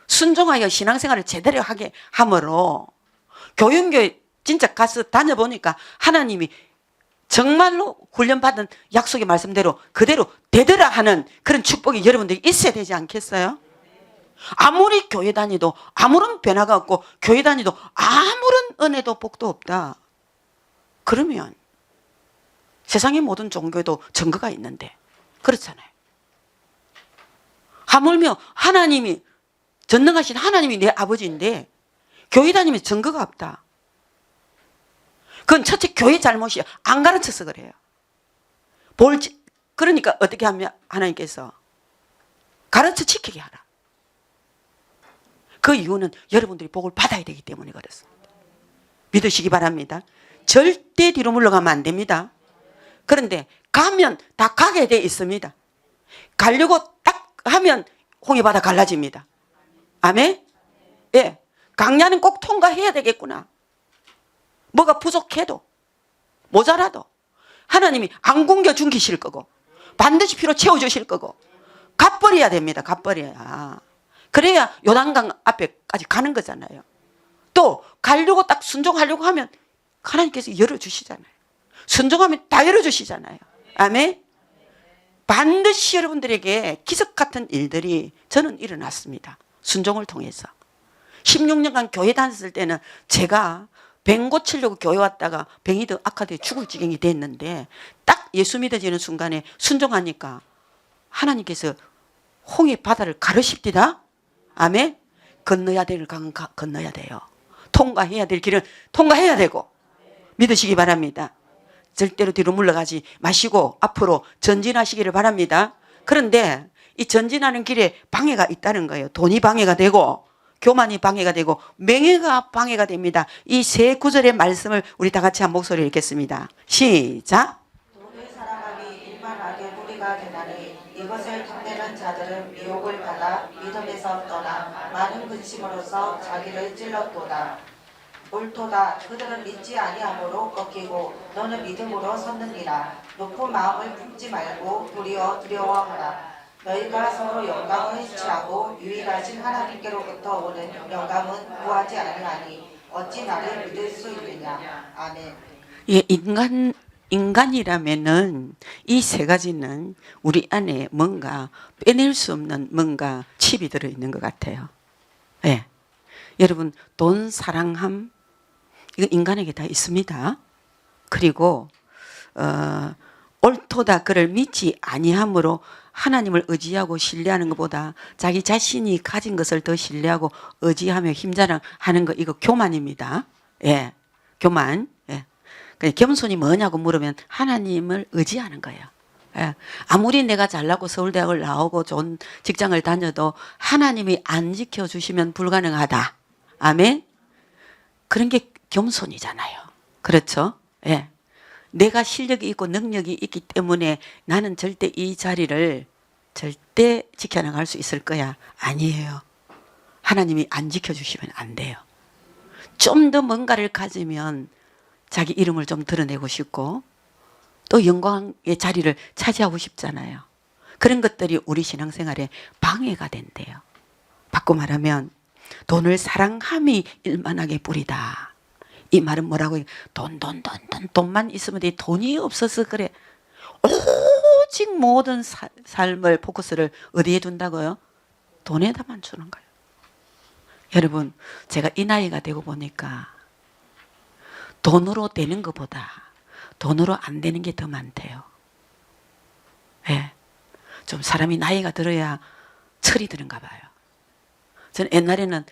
순종하여 신앙생활을 제대로 하게 함으로, 교연교회 진짜 가서 다녀보니까 하나님이 정말로 훈련받은 약속의 말씀대로 그대로 되더라 하는 그런 축복이 여러분들이 있어야 되지 않겠어요? 아무리 교회 다니도 아무런 변화가 없고, 교회 다니도 아무런 은혜도 복도 없다 그러면 세상의 모든 종교에도 증거가 있는데, 그렇잖아요. 하물며 하나님이, 전능하신 하나님이 내 아버지인데 교회 다니면 증거가 없다. 그건 첫째 교회 잘못이야. 안 가르쳐서 그래요. 그러니까 어떻게 하면 하나님께서 가르쳐 지키게 하라. 그 이유는 여러분들이 복을 받아야 되기 때문에 그렇습니다. 믿으시기 바랍니다. 절대 뒤로 물러가면 안 됩니다. 그런데 가면 다 가게 돼 있습니다. 가려고 딱 하면 홍해바다 갈라집니다. 아멘? 예. 강야는 꼭 통과해야 되겠구나. 뭐가 부족해도 모자라도 하나님이 안 굶겨 주실 거고, 반드시 피로 채워주실 거고, 갚버려야 됩니다. 갚버려야. 그래야 요단강 앞에까지 가는 거잖아요. 또 가려고 딱 순종하려고 하면 하나님께서 열어주시잖아요. 순종하면 다 열어주시잖아요. 아멘. 반드시 여러분들에게 기적 같은 일들이 저는 일어났습니다. 순종을 통해서. 16년간 교회 다녔을 때는 제가 병 고치려고 교회 왔다가 병이 더 악화돼 죽을 지경이 됐는데, 딱 예수 믿어지는 순간에 순종하니까 하나님께서 홍해 바다를 가르십디다. 아멘. 건너야 될 강은 건너야 돼요. 통과해야 될 길은 통과해야 되고, 믿으시기 바랍니다. 절대로 뒤로 물러가지 마시고 앞으로 전진하시기를 바랍니다. 그런데 이 전진하는 길에 방해가 있다는 거예요. 돈이 방해가 되고, 교만이 방해가 되고, 명예가 방해가 됩니다. 이 세 구절의 말씀을 우리 다 같이 한 목소리를 읽겠습니다. 시작. 이것을 탐내는 자들은 미혹을 받아 믿음에서 떠나 많은 근심으로써 자기를 찔렀도다. 옳도다. 그들은 믿지 아니함으로 꺾이고 너는 믿음으로 섰느니라. 높은 마음을 품지 말고 도리어 두려워하라. 너희가 서로 영광을 취하고 유일하신 하나님께로부터 오는 영감은 구하지 아니하니 어찌 나를 믿을 수 있느냐. 아멘. 예, 인간이라면은 이 세 가지는 우리 안에 뭔가 빼낼 수 없는 뭔가 칩이 들어 있는 것 같아요. 예. 여러분, 돈, 사랑함, 이건 인간에게 다 있습니다. 그리고 옳도다 그를 믿지 아니함으로 하나님을 의지하고 신뢰하는 것보다 자기 자신이 가진 것을 더 신뢰하고 의지하며 힘자랑하는 거, 이거 교만입니다. 예, 교만. 예. 겸손이 뭐냐고 물으면 하나님을 의지하는 거예요. 예. 아무리 내가 잘나고 서울대학을 나오고 좋은 직장을 다녀도 하나님이 안 지켜주시면 불가능하다. 아멘. 그런 게 겸손이잖아요. 그렇죠? 예. 내가 실력이 있고 능력이 있기 때문에 나는 절대 이 자리를 절대 지켜나갈 수 있을 거야. 아니에요. 하나님이 안 지켜주시면 안 돼요. 좀 더 뭔가를 가지면 자기 이름을 좀 드러내고 싶고 또 영광의 자리를 차지하고 싶잖아요. 그런 것들이 우리 신앙생활에 방해가 된대요. 바꿔 말하면 돈을 사랑함이 일만하게 뿌리다. 이 말은 뭐라고 해요? 돈만 있으면 돼. 돈이 없어서 그래. 오직 모든 삶을 포커스를 어디에 둔다고요? 돈에다만 주는 거예요. 여러분, 제가 이 나이가 되고 보니까 돈으로 되는 것보다 돈으로 안 되는 게 더 많대요. 예. 좀 사람이 나이가 들어야 철이 드는가 봐요. 저는 옛날에는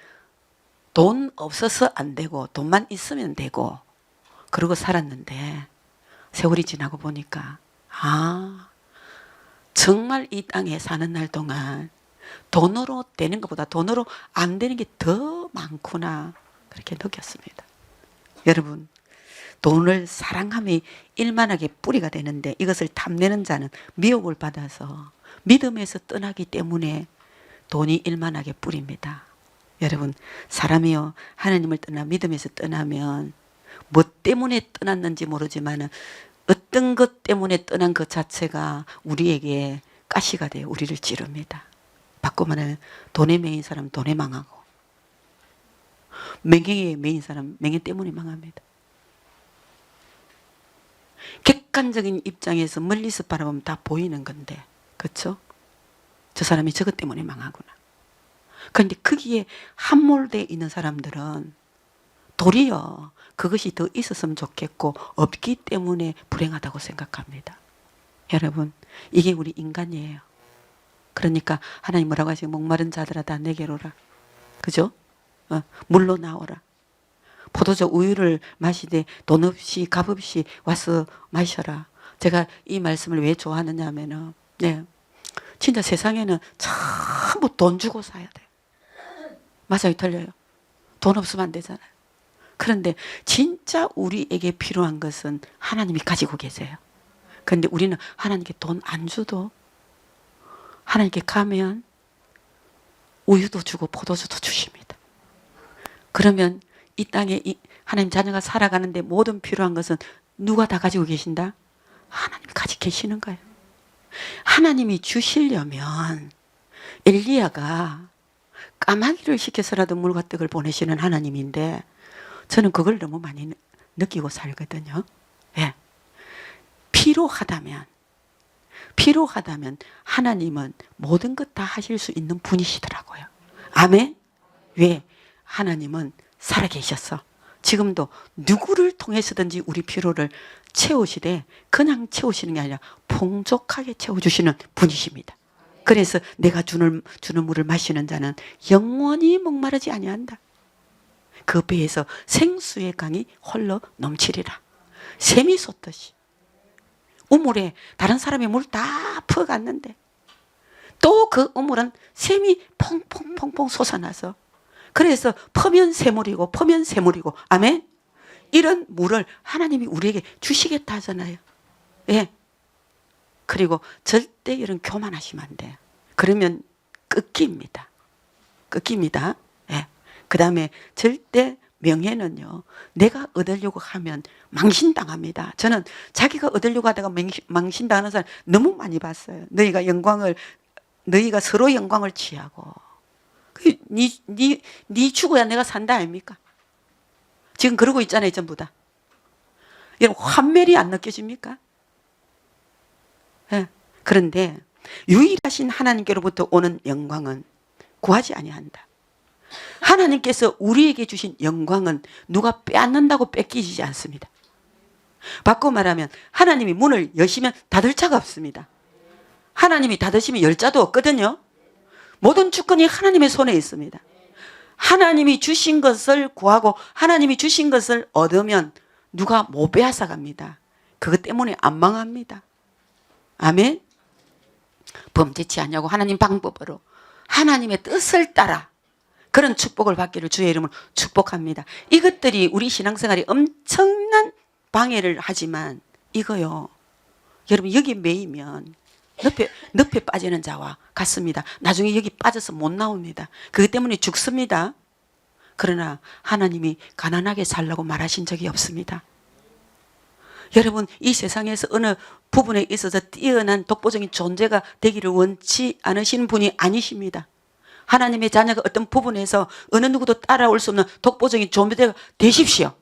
돈 없어서 안 되고 돈만 있으면 되고 그러고 살았는데 세월이 지나고 보니까 정말 이 땅에 사는 날 동안 돈으로 되는 것보다 돈으로 안 되는 게 더 많구나 그렇게 느꼈습니다. 여러분, 돈을 사랑함이 일만하게 뿌리가 되는데 이것을 탐내는 자는 미혹을 받아서 믿음에서 떠나기 때문에 돈이 일만하게 뿌립니다. 여러분, 사람이요 하나님을 떠나 믿음에서 떠나면 뭐 때문에 떠났는지 모르지만 어떤 것 때문에 떠난 것 자체가 우리에게 가시가 돼요. 우리를 찌릅니다. 바꿔 말하면 돈에 매인 사람 돈에 망하고 명예에 매인 사람 명예 때문에 망합니다. 객관적인 입장에서 멀리서 바라보면 다 보이는 건데 그렇죠? 저 사람이 저것 때문에 망하구나. 그런데 거기에 함몰되어 있는 사람들은 도리어 그것이 더 있었으면 좋겠고 없기 때문에 불행하다고 생각합니다. 여러분, 이게 우리 인간이에요. 그러니까 하나님 뭐라고 하시고 목마른 자들아 다 내게로 오라. 그죠? 물로 나오라. 포도주 우유를 마시되 돈 없이 값 없이 와서 마셔라. 제가 이 말씀을 왜 좋아하느냐 하면은 네, 진짜 세상에는 전부 돈 주고 사야 돼. 맞아요, 틀려요. 돈 없으면 안 되잖아요. 그런데 진짜 우리에게 필요한 것은 하나님이 가지고 계세요. 그런데 우리는 하나님께 돈 안 줘도 하나님께 가면 우유도 주고 포도주도 주십니다. 그러면 이 땅에 하나님 자녀가 살아가는데 모든 필요한 것은 누가 다 가지고 계신다? 하나님이 가지고 계시는 거예요. 하나님이 주시려면 엘리야가 까마귀를 시켜서라도 물과 떡을 보내시는 하나님인데 저는 그걸 너무 많이 느끼고 살거든요. 예. 필요하다면 하나님은 모든 것 다 하실 수 있는 분이시더라고요. 아멘? 왜? 하나님은 살아계셨어. 지금도 누구를 통해서든지 우리 필요를 채우시되 그냥 채우시는 게 아니라 풍족하게 채워주시는 분이십니다. 그래서 내가 주는 물을 마시는 자는 영원히 목마르지 아니한다. 그 배에서 생수의 강이 홀로 넘치리라. 샘이 솟듯이. 우물에 다른 사람의 물 다 퍼갔는데 또 그 우물은 샘이 퐁퐁퐁퐁 솟아나서 그래서 퍼면 샘물이고 퍼면 샘물이고 아멘? 이런 물을 하나님이 우리에게 주시겠다 하잖아요. 예. 그리고 절대 이런 교만하시면 안 돼요. 그러면 끊깁니다. 끊깁니다. 예. 그 다음에 절대 명예는요, 내가 얻으려고 하면 망신당합니다. 저는 자기가 얻으려고 하다가 망신당하는 사람 너무 많이 봤어요. 너희가 서로 영광을 취하고. 네 죽어야 내가 산다 아닙니까? 지금 그러고 있잖아요, 전부 다. 여러분, 환멸이 안 느껴집니까? 예. 그런데 유일하신 하나님께로부터 오는 영광은 구하지 아니한다. 하나님께서 우리에게 주신 영광은 누가 빼앗는다고 뺏기지 않습니다. 바꿔 말하면 하나님이 문을 여시면 닫을 자가 없습니다. 하나님이 닫으시면 열 자도 없거든요. 모든 주권이 하나님의 손에 있습니다. 하나님이 주신 것을 구하고 하나님이 주신 것을 얻으면 누가 못 빼앗아 갑니다. 그것 때문에 안 망합니다. 아멘. 범죄치 않냐고 하나님 방법으로 하나님의 뜻을 따라 그런 축복을 받기를 주의 이름으로 축복합니다. 이것들이 우리 신앙생활에 엄청난 방해를 하지만 이거요, 여러분 여기 매이면 늪에 빠지는 자와 같습니다. 나중에 여기 빠져서 못 나옵니다. 그것 때문에 죽습니다. 그러나 하나님이 가난하게 살라고 말하신 적이 없습니다. 여러분, 이 세상에서 어느 부분에 있어서 뛰어난 독보적인 존재가 되기를 원치 않으시는 분이 아니십니다. 하나님의 자녀가 어떤 부분에서 어느 누구도 따라올 수 없는 독보적인 존재가 되십시오.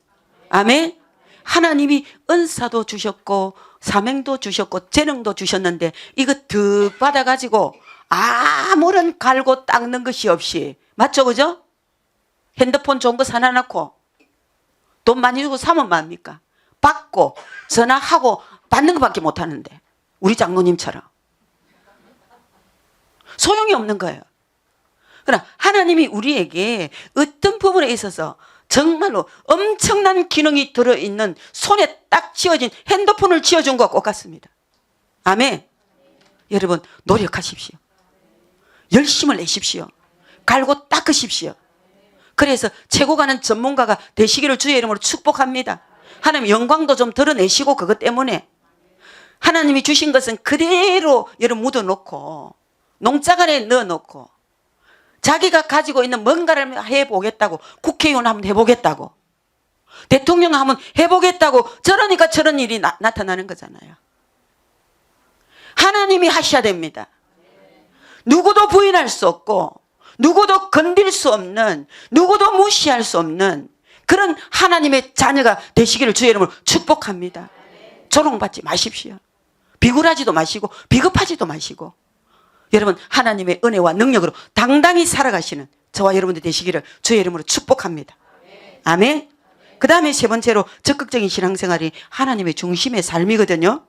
아멘. 하나님이 은사도 주셨고 사명도 주셨고 재능도 주셨는데 이거 득 받아가지고 아무런 갈고 닦는 것이 없이, 맞죠, 그죠? 핸드폰 좋은 거 사놔 놓고 돈 많이 주고 사면 뭐합니까? 받고 전화하고 받는 것밖에 못하는데, 우리 장로님처럼 소용이 없는 거예요. 그러나 하나님이 우리에게 어떤 부분에 있어서 정말로 엄청난 기능이 들어있는 손에 딱 쥐어진 핸드폰을 쥐어준 것과 똑같습니다. 아멘. 여러분, 노력하십시오. 열심을 내십시오. 갈고 닦으십시오. 그래서 최고 가는 전문가가 되시기를 주의 이름으로 축복합니다. 하나님 영광도 좀 드러내시고, 그것 때문에 하나님이 주신 것은 그대로 여러분 묻어놓고 농자간에 넣어놓고 자기가 가지고 있는 뭔가를 해보겠다고, 국회의원 한번 해보겠다고, 대통령 한번 해보겠다고, 저러니까 저런 일이 나타나는 거잖아요. 하나님이 하셔야 됩니다. 누구도 부인할 수 없고 누구도 건들 수 없는, 누구도 무시할 수 없는 그런 하나님의 자녀가 되시기를 주의 이름으로 축복합니다. 조롱받지 마십시오. 비굴하지도 마시고 비겁하지도 마시고 여러분 하나님의 은혜와 능력으로 당당히 살아가시는 저와 여러분들 되시기를 주의 이름으로 축복합니다. 아멘. 그 다음에 세 번째로 적극적인 신앙생활이 하나님의 중심의 삶이거든요.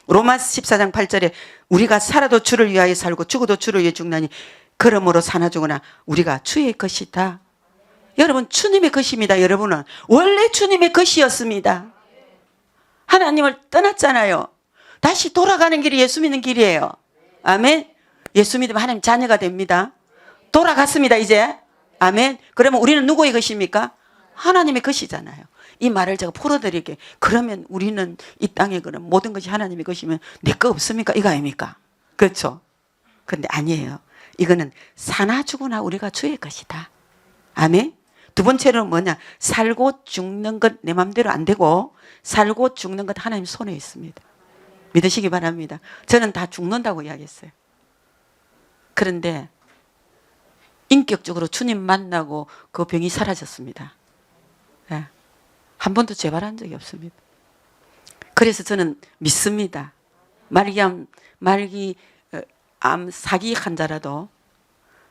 로마서 14장 8절에 우리가 살아도 주를 위하여 살고 죽어도 주를 위해 죽나니 그러므로 사나 죽으나 우리가 주의 것이다. 여러분 주님의 것입니다. 여러분은 원래 주님의 것이었습니다. 하나님을 떠났잖아요. 다시 돌아가는 길이 예수 믿는 길이에요. 아멘. 예수 믿으면 하나님 자녀가 됩니다. 돌아갔습니다 이제. 아멘. 그러면 우리는 누구의 것입니까? 하나님의 것이잖아요. 이 말을 제가 풀어드릴게요. 그러면 우리는 이 땅에 그런 모든 것이 하나님의 것이면 내 거 없습니까? 이거 아닙니까? 그렇죠. 그런데 아니에요. 이거는 사나 죽으나 우리가 주의 것이다. 아멘. 두 번째로는 뭐냐? 살고 죽는 것 내 마음대로 안 되고 살고 죽는 것 하나님 손에 있습니다. 믿으시기 바랍니다. 저는 다 죽는다고 이야기했어요. 그런데 인격적으로 주님 만나고 그 병이 사라졌습니다. 네. 한 번도 재발한 적이 없습니다. 그래서 저는 믿습니다. 말기암 사기 환자라도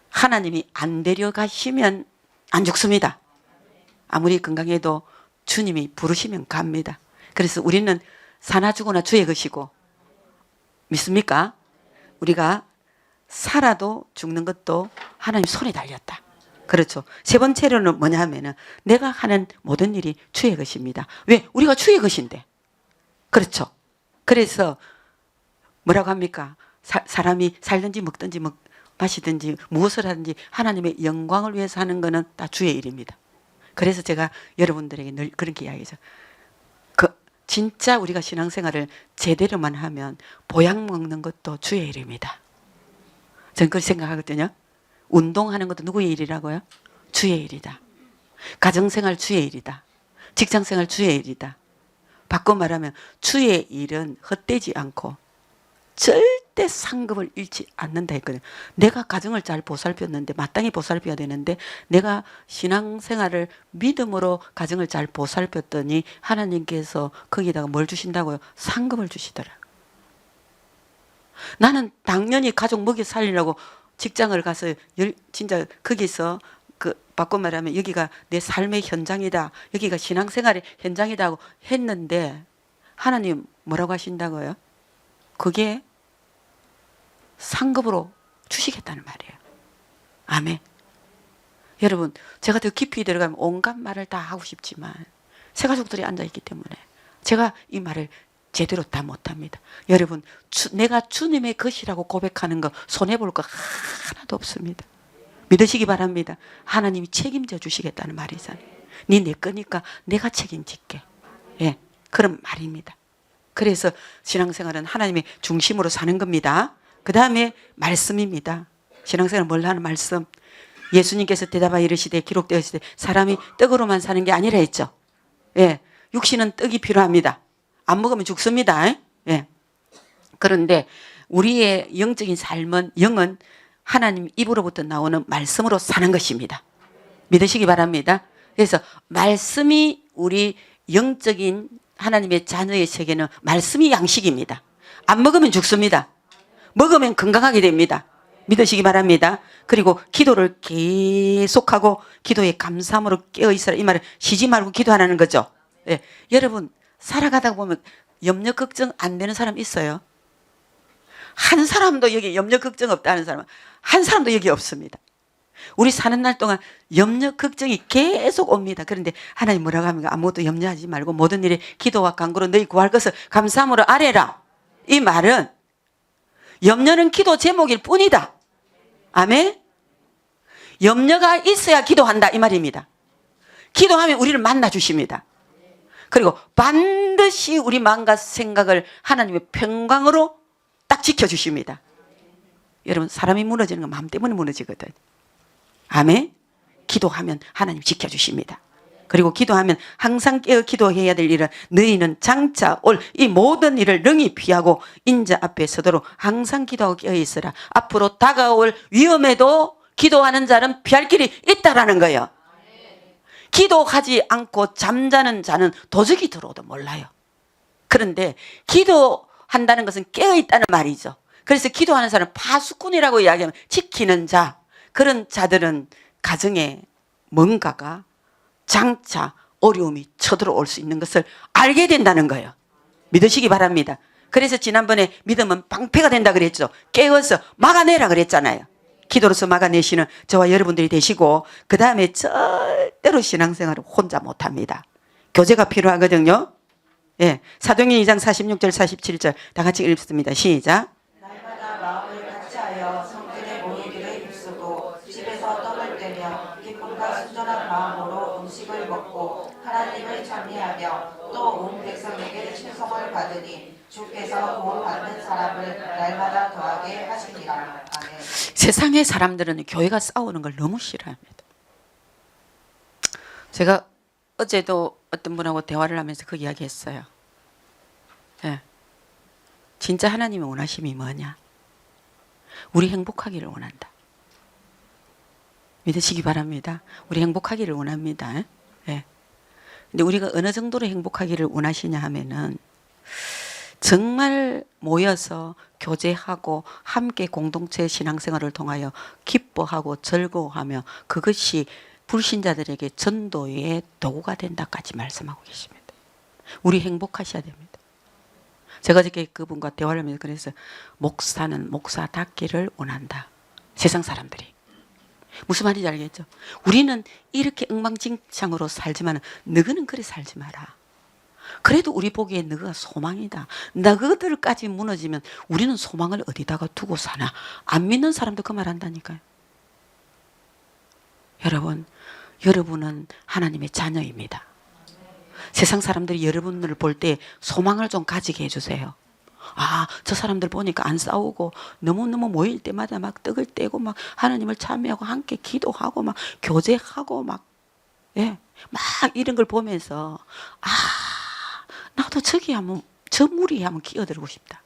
하나님이 안 데려가시면 안 죽습니다. 아무리 건강해도 주님이 부르시면 갑니다. 그래서 우리는 사나 죽으나 주의 것이고, 믿습니까? 우리가 살아도 죽는 것도 하나님 손에 달렸다. 그렇죠. 세 번째로는 뭐냐 하면은 내가 하는 모든 일이 주의 것입니다. 왜? 우리가 주의 것인데. 그렇죠. 그래서 뭐라고 합니까? 사람이 살든지 먹든지 마시든지 무엇을 하든지 하나님의 영광을 위해서 하는 것은 다 주의 일입니다. 그래서 제가 여러분들에게 늘 그렇게 이야기하죠. 진짜 우리가 신앙생활을 제대로만 하면 보약 먹는 것도 주의 일입니다. 저는 그렇게 생각하거든요. 운동하는 것도 누구의 일이라고요? 주의 일이다. 가정생활 주의 일이다. 직장생활 주의 일이다. 바꿔 말하면 주의 일은 헛되지 않고 절대 상급을 잃지 않는다 했거든요. 내가 가정을 잘 보살폈는데, 마땅히 보살펴야 되는데, 내가 신앙생활을 믿음으로 가정을 잘 보살폈더니 하나님께서 거기다가 뭘 주신다고요? 상급을 주시더라. 나는 당연히 가족 먹여 살리려고 직장을 가서 진짜 거기서 바꿔 말하면 여기가 내 삶의 현장이다, 여기가 신앙생활의 현장이다 하고 했는데 하나님 뭐라고 하신다고요? 그게 상급으로 주시겠다는 말이에요. 아멘. 여러분, 제가 더 깊이 들어가면 온갖 말을 다 하고 싶지만 새 가족들이 앉아있기 때문에 제가 이 말을 제대로 다 못합니다. 여러분, 내가 주님의 것이라고 고백하는 거 손해볼 거 하나도 없습니다. 믿으시기 바랍니다. 하나님이 책임져 주시겠다는 말이잖아요. 네 내 거니까 내가 책임질게. 예, 그런 말입니다. 그래서 신앙생활은 하나님의 중심으로 사는 겁니다. 그 다음에 말씀입니다. 신앙생활은 뭘 하는 말씀? 예수님께서 대답하여 이르시되 기록되어 있으되 사람이 떡으로만 사는 게 아니라 했죠. 예, 육신은 떡이 필요합니다. 안 먹으면 죽습니다. 예. 그런데 우리의 영적인 삶은, 영은 하나님 입으로부터 나오는 말씀으로 사는 것입니다. 믿으시기 바랍니다. 그래서 말씀이 우리 영적인 하나님의 자녀의 세계는 말씀이 양식입니다. 안 먹으면 죽습니다. 먹으면 건강하게 됩니다. 믿으시기 바랍니다. 그리고 기도를 계속하고 기도에 감사함으로 깨어있어라. 이 말은 쉬지 말고 기도하라는 거죠. 예. 여러분, 살아가다 보면 염려 걱정 안 되는 사람 있어요? 한 사람도 여기 염려 걱정 없다는 사람은 한 사람도 여기 없습니다. 우리 사는 날 동안 염려 걱정이 계속 옵니다. 그런데 하나님 뭐라고 합니까? 아무것도 염려하지 말고 모든 일에 기도와 간구로 너희 구할 것을 감사함으로 아뢰라. 이 말은 염려는 기도 제목일 뿐이다. 아멘. 염려가 있어야 기도한다 이 말입니다. 기도하면 우리를 만나 주십니다. 그리고 반드시 우리 마음과 생각을 하나님의 평강으로 딱 지켜주십니다. 여러분, 사람이 무너지는 건 마음 때문에 무너지거든. 아멘. 기도하면 하나님 지켜주십니다. 그리고 기도하면 항상 깨어 기도해야 될 일은 너희는 장차 올 이 모든 일을 능히 피하고 인자 앞에 서도록 항상 기도하고 깨어 있으라. 앞으로 다가올 위험에도 기도하는 자는 피할 길이 있다라는 거예요. 기도하지 않고 잠자는 자는 도적이 들어오도 몰라요. 그런데 기도한다는 것은 깨어있다는 말이죠. 그래서 기도하는 사람은 파수꾼이라고 이야기하면 지키는 자, 그런 자들은 가정에 뭔가가 장차 어려움이 쳐들어올 수 있는 것을 알게 된다는 거예요. 믿으시기 바랍니다. 그래서 지난번에 믿음은 방패가 된다 그랬죠. 깨어서 막아내라 그랬잖아요. 기도로서 막아내시는 저와 여러분들이 되시고, 그 다음에 절대로 신앙생활을 혼자 못합니다. 교제가 필요하거든요. 예, 사도행전 2장 46절 47절 다 같이 읽습니다. 시작. 날마다 마음을 같이하여 성전에 모이기를 힘쓰고 집에서 떡을 떼며 기쁨과 순전한 마음으로 음식을 먹고 하나님을 찬미하며 또 온 백성에게 칭송을 받으니 주께서 구원받는 사람을 날마다 더하게 하시니라. 아멘. 세상의 사람들은 교회가 싸우는 걸 너무 싫어합니다. 제가 어제도 어떤 분하고 대화를 하면서 그 이야기 했어요. 예. 진짜 하나님의 원하심이 뭐냐? 우리 행복하기를 원한다. 믿으시기 바랍니다. 우리 행복하기를 원합니다. 예. 근데 우리가 어느 정도로 행복하기를 원하시냐 하면은 정말 모여서 교제하고 함께 공동체 신앙생활을 통하여 기뻐하고 즐거워하며 그것이 불신자들에게 전도의 도구가 된다까지 말씀하고 계십니다. 우리 행복하셔야 됩니다. 제가 어저께 그분과 대화를 하면서 그래서 목사는 목사답기를 원한다. 세상 사람들이. 무슨 말인지 알겠죠? 우리는 이렇게 엉망진창으로 살지만 너희는 그래 살지 마라. 그래도 우리 보기에 너가 소망이다. 너희들까지 무너지면 우리는 소망을 어디다가 두고 사나. 안 믿는 사람도 그 말 한다니까요. 여러분, 여러분은 하나님의 자녀입니다. 세상 사람들이 여러분들을 볼 때 소망을 좀 가지게 해주세요. 아, 저 사람들 보니까 안 싸우고 너무너무 모일 때마다 막 떡을 떼고 막 하나님을 참여하고 함께 기도하고 막 교제하고 막, 예, 막 이런 걸 보면서 아, 나도 저기 한번, 저 무리에 한번 끼어들고 싶다.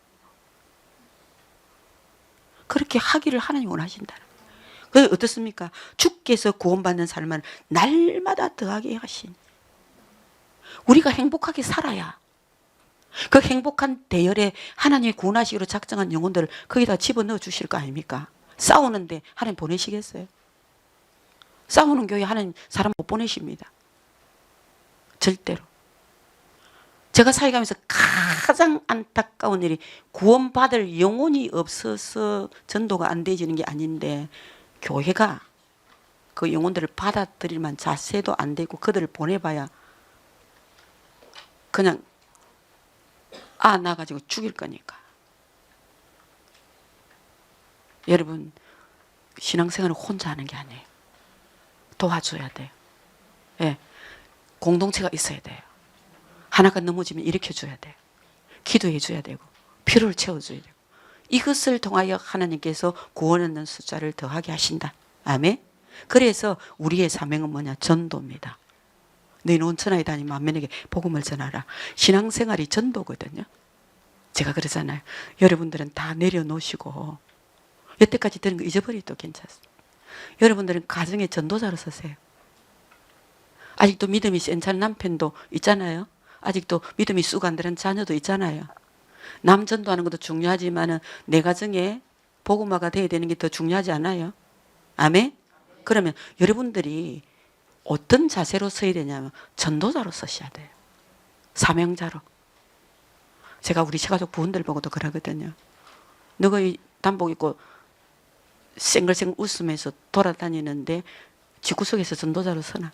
그렇게 하기를 하나님 원하신다. 그게 어떻습니까? 주께서 구원받는 삶을 날마다 더하게 하신, 우리가 행복하게 살아야 그 행복한 대열에 하나님이 구원하시기로 작정한 영혼들을 거기다 집어넣어 주실 거 아닙니까? 싸우는데 하나님 보내시겠어요? 싸우는 교회 하나님 사람 못 보내십니다. 절대로. 제가 살아가면서 가장 안타까운 일이 구원받을 영혼이 없어서 전도가 안 되지는 게 아닌데, 교회가 그 영혼들을 받아들일 만한 자세도 안 되고 그들을 보내봐야 그냥 나가지고 죽일 거니까. 여러분, 신앙생활은 혼자 하는 게 아니에요. 도와줘야 돼요. 예, 공동체가 있어야 돼요. 하나가 넘어지면 일으켜줘야 돼요. 기도해줘야 되고 필요를 채워줘야 되고, 이것을 통하여 하나님께서 구원하는 숫자를 더하게 하신다. 아멘. 그래서 우리의 사명은 뭐냐? 전도입니다. 너희는 온 천하에 다니며 만민에게 복음을 전하라. 신앙생활이 전도거든요. 제가 그러잖아요. 여러분들은 다 내려놓으시고 여태까지 들은 거 잊어버려도 괜찮습니다. 여러분들은 가정의 전도자로 서세요. 아직도 믿음이 센 찬 남편도 있잖아요. 아직도 믿음이 쑥 안 들은 자녀도 있잖아요. 남 전도하는 것도 중요하지만 내 가정에 복음화가 돼야 되는 게 더 중요하지 않아요? 아멘? 그러면 여러분들이 어떤 자세로 서야 되냐면 전도자로 서셔야 돼요. 사명자로. 제가 우리 처가족 부원들 보고도 그러거든요. 너가 이 단복 입고 쌩글쌩글 웃으면서 돌아다니는데 집구석에서 전도자로 서나?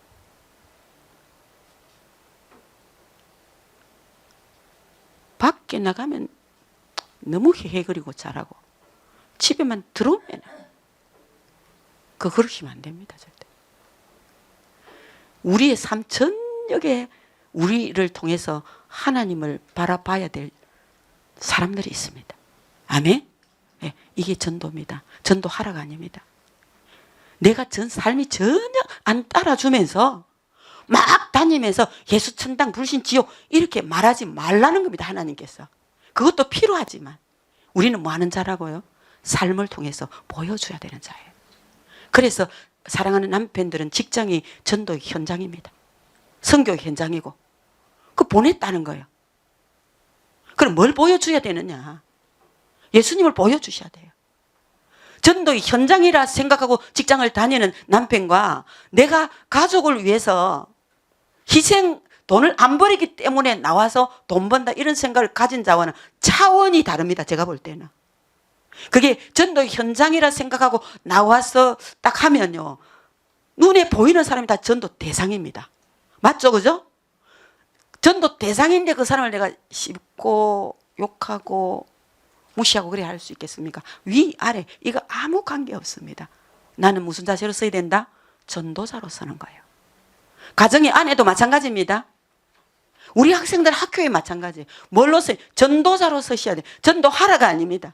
밖에 나가면 너무 헤헤거리고 잘하고 집에만 들어오면 그러시면 안 됩니다. 절대. 우리의 삶 전역에 우리를 통해서 하나님을 바라봐야 될 사람들이 있습니다. 아멘? 네, 이게 전도입니다. 전도하라가 아닙니다. 내가 삶이 전혀 안 따라주면서 막 다니면서 예수 천당 불신 지옥 이렇게 말하지 말라는 겁니다. 하나님께서. 그것도 필요하지만 우리는 뭐 하는 자라고요? 삶을 통해서 보여줘야 되는 자예요. 그래서 사랑하는 남편들은 직장이 전도의 현장입니다. 선교의 현장이고 그 보냈다는 거예요. 그럼 뭘 보여줘야 되느냐? 예수님을 보여주셔야 돼요. 전도의 현장이라 생각하고 직장을 다니는 남편과 내가 가족을 위해서 희생, 돈을 안 버리기 때문에 나와서 돈 번다 이런 생각을 가진 자와는 차원이 다릅니다. 제가 볼 때는. 그게 전도의 현장이라 생각하고 나와서 딱 하면요, 눈에 보이는 사람이 다 전도 대상입니다. 맞죠? 그죠? 전도 대상인데 그 사람을 내가 씹고 욕하고 무시하고 그래야 할 수 있겠습니까? 위, 아래 이거 아무 관계 없습니다. 나는 무슨 자세로 써야 된다? 전도자로 서는 거예요. 가정의 안에도 마찬가지입니다. 우리 학생들 학교에 마찬가지예요. 뭘로 써요? 전도자로 서셔야 돼요. 전도하라가 아닙니다.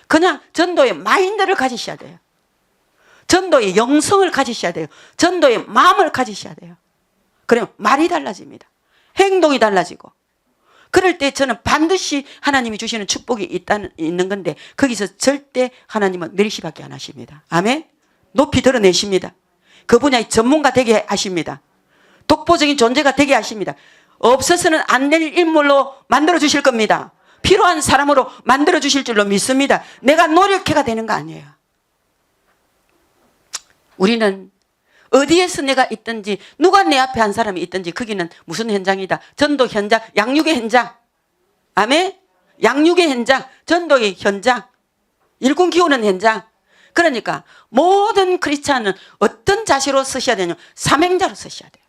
그냥 전도의 마인드를 가지셔야 돼요. 전도의 영성을 가지셔야 돼요. 전도의 마음을 가지셔야 돼요. 그러면 말이 달라집니다. 행동이 달라지고. 그럴 때 저는 반드시 하나님이 주시는 축복이 있는 건데 거기서 절대 하나님은 멸시밖에 안 하십니다. 아멘? 높이 드러내십니다. 그 분야의 전문가 되게 하십니다. 독보적인 존재가 되게 하십니다. 없어서는 안 될 인물로 만들어 주실 겁니다. 필요한 사람으로 만들어 주실 줄로 믿습니다. 내가 노력해가 되는 거 아니에요. 우리는 어디에서 내가 있든지 누가 내 앞에 한 사람이 있든지 거기는 무슨 현장이다? 전도 현장, 양육의 현장. 아멘? 양육의 현장, 전도의 현장, 일꾼 키우는 현장. 그러니까 모든 크리스찬은 어떤 자세로 서셔야 되냐? 사명자로 서셔야 돼요.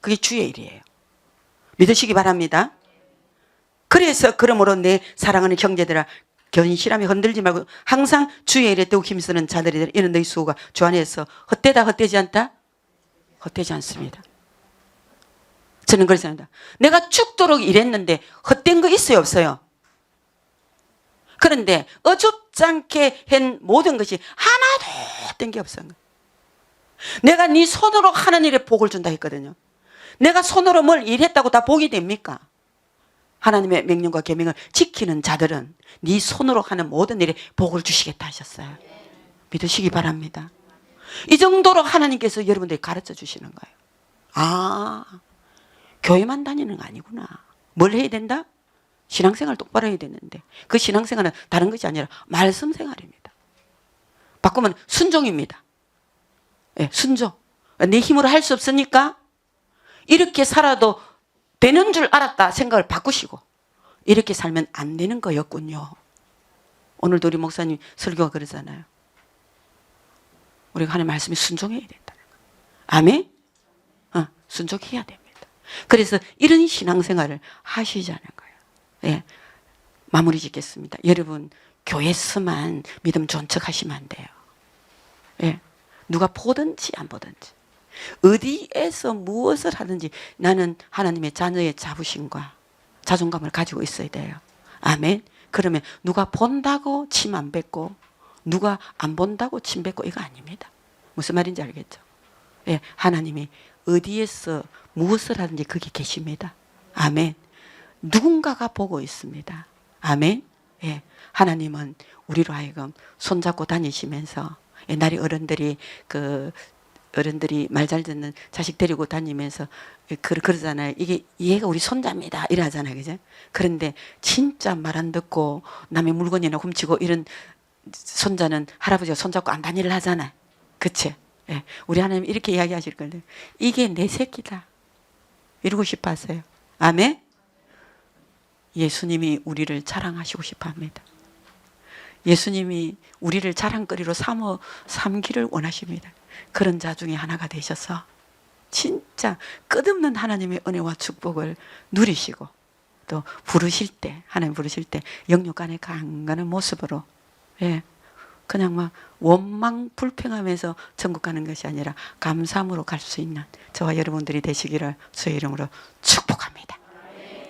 그게 주의 일이에요. 믿으시기 바랍니다. 그래서 그러므로 내 사랑하는 형제들아 견실함에 흔들지 말고 항상 주의 일에 더욱 힘쓰는 자들이라. 이는 너희 수고가 주 안에서 헛되다 헛되지 않다? 헛되지 않습니다. 저는 그렇게 생각합니다. 내가 죽도록 일했는데 헛된 거 있어요, 없어요? 그런데 어줍지 않게 한 모든 것이 하나도 헛된 게 없어요. 내가 네 손으로 하는 일에 복을 준다 했거든요. 내가 손으로 뭘 일했다고 다 복이 됩니까? 하나님의 명령과 계명을 지키는 자들은 네 손으로 하는 모든 일에 복을 주시겠다 하셨어요. 믿으시기 바랍니다. 이 정도로 하나님께서 여러분들이 가르쳐 주시는 거예요. 아, 교회만 다니는 거 아니구나. 뭘 해야 된다? 신앙생활 똑바로 해야 되는데 그 신앙생활은 다른 것이 아니라 말씀 생활입니다. 바꾸면 순종입니다. 네, 순종. 내 힘으로 할 수 없으니까 이렇게 살아도 되는 줄 알았다 생각을 바꾸시고 이렇게 살면 안 되는 거였군요. 오늘도 우리 목사님 설교가 그러잖아요. 우리가 하나님 말씀에 순종해야 된다는 거예요. 아멘? 순종해야 됩니다. 그래서 이런 신앙생활을 하시자는 거예요. 예, 마무리 짓겠습니다. 여러분 교회에서만 믿음 좋은 척 하시면 안 돼요. 예, 누가 보든지 안 보든지 어디에서 무엇을 하든지 나는 하나님의 자녀의 자부심과 자존감을 가지고 있어야 돼요. 아멘. 그러면 누가 본다고 침 안 뱉고 누가 안 본다고 침 뱉고 이거 아닙니다. 무슨 말인지 알겠죠? 예, 하나님이 어디에서 무엇을 하든지 거기 계십니다. 아멘. 누군가가 보고 있습니다. 아멘. 예, 하나님은 우리로 하여금 손잡고 다니시면서 옛날에 어른들이 말 잘 듣는 자식 데리고 다니면서 그러잖아요. 이게 얘가 우리 손자입니다. 이러잖아요. 그죠? 그런데 진짜 말 안 듣고 남의 물건이나 훔치고 이런 손자는 할아버지가 손잡고 안 다니를 하잖아요. 그치? 예. 우리 하나님 이렇게 이야기하실 건데 이게 내 새끼다. 이러고 싶어 하세요. 아멘? 예수님이 우리를 자랑하시고 싶어 합니다. 예수님이 우리를 자랑거리로 삼기를 원하십니다. 그런 자 중에 하나가 되셔서 진짜 끝없는 하나님의 은혜와 축복을 누리시고 또 부르실 때 하나님 부르실 때 영육 안에 강건한 모습으로 예, 그냥 막 원망 불평하면서 천국 가는 것이 아니라 감사함으로 갈 수 있는 저와 여러분들이 되시기를 주의 이름으로 축복합니다.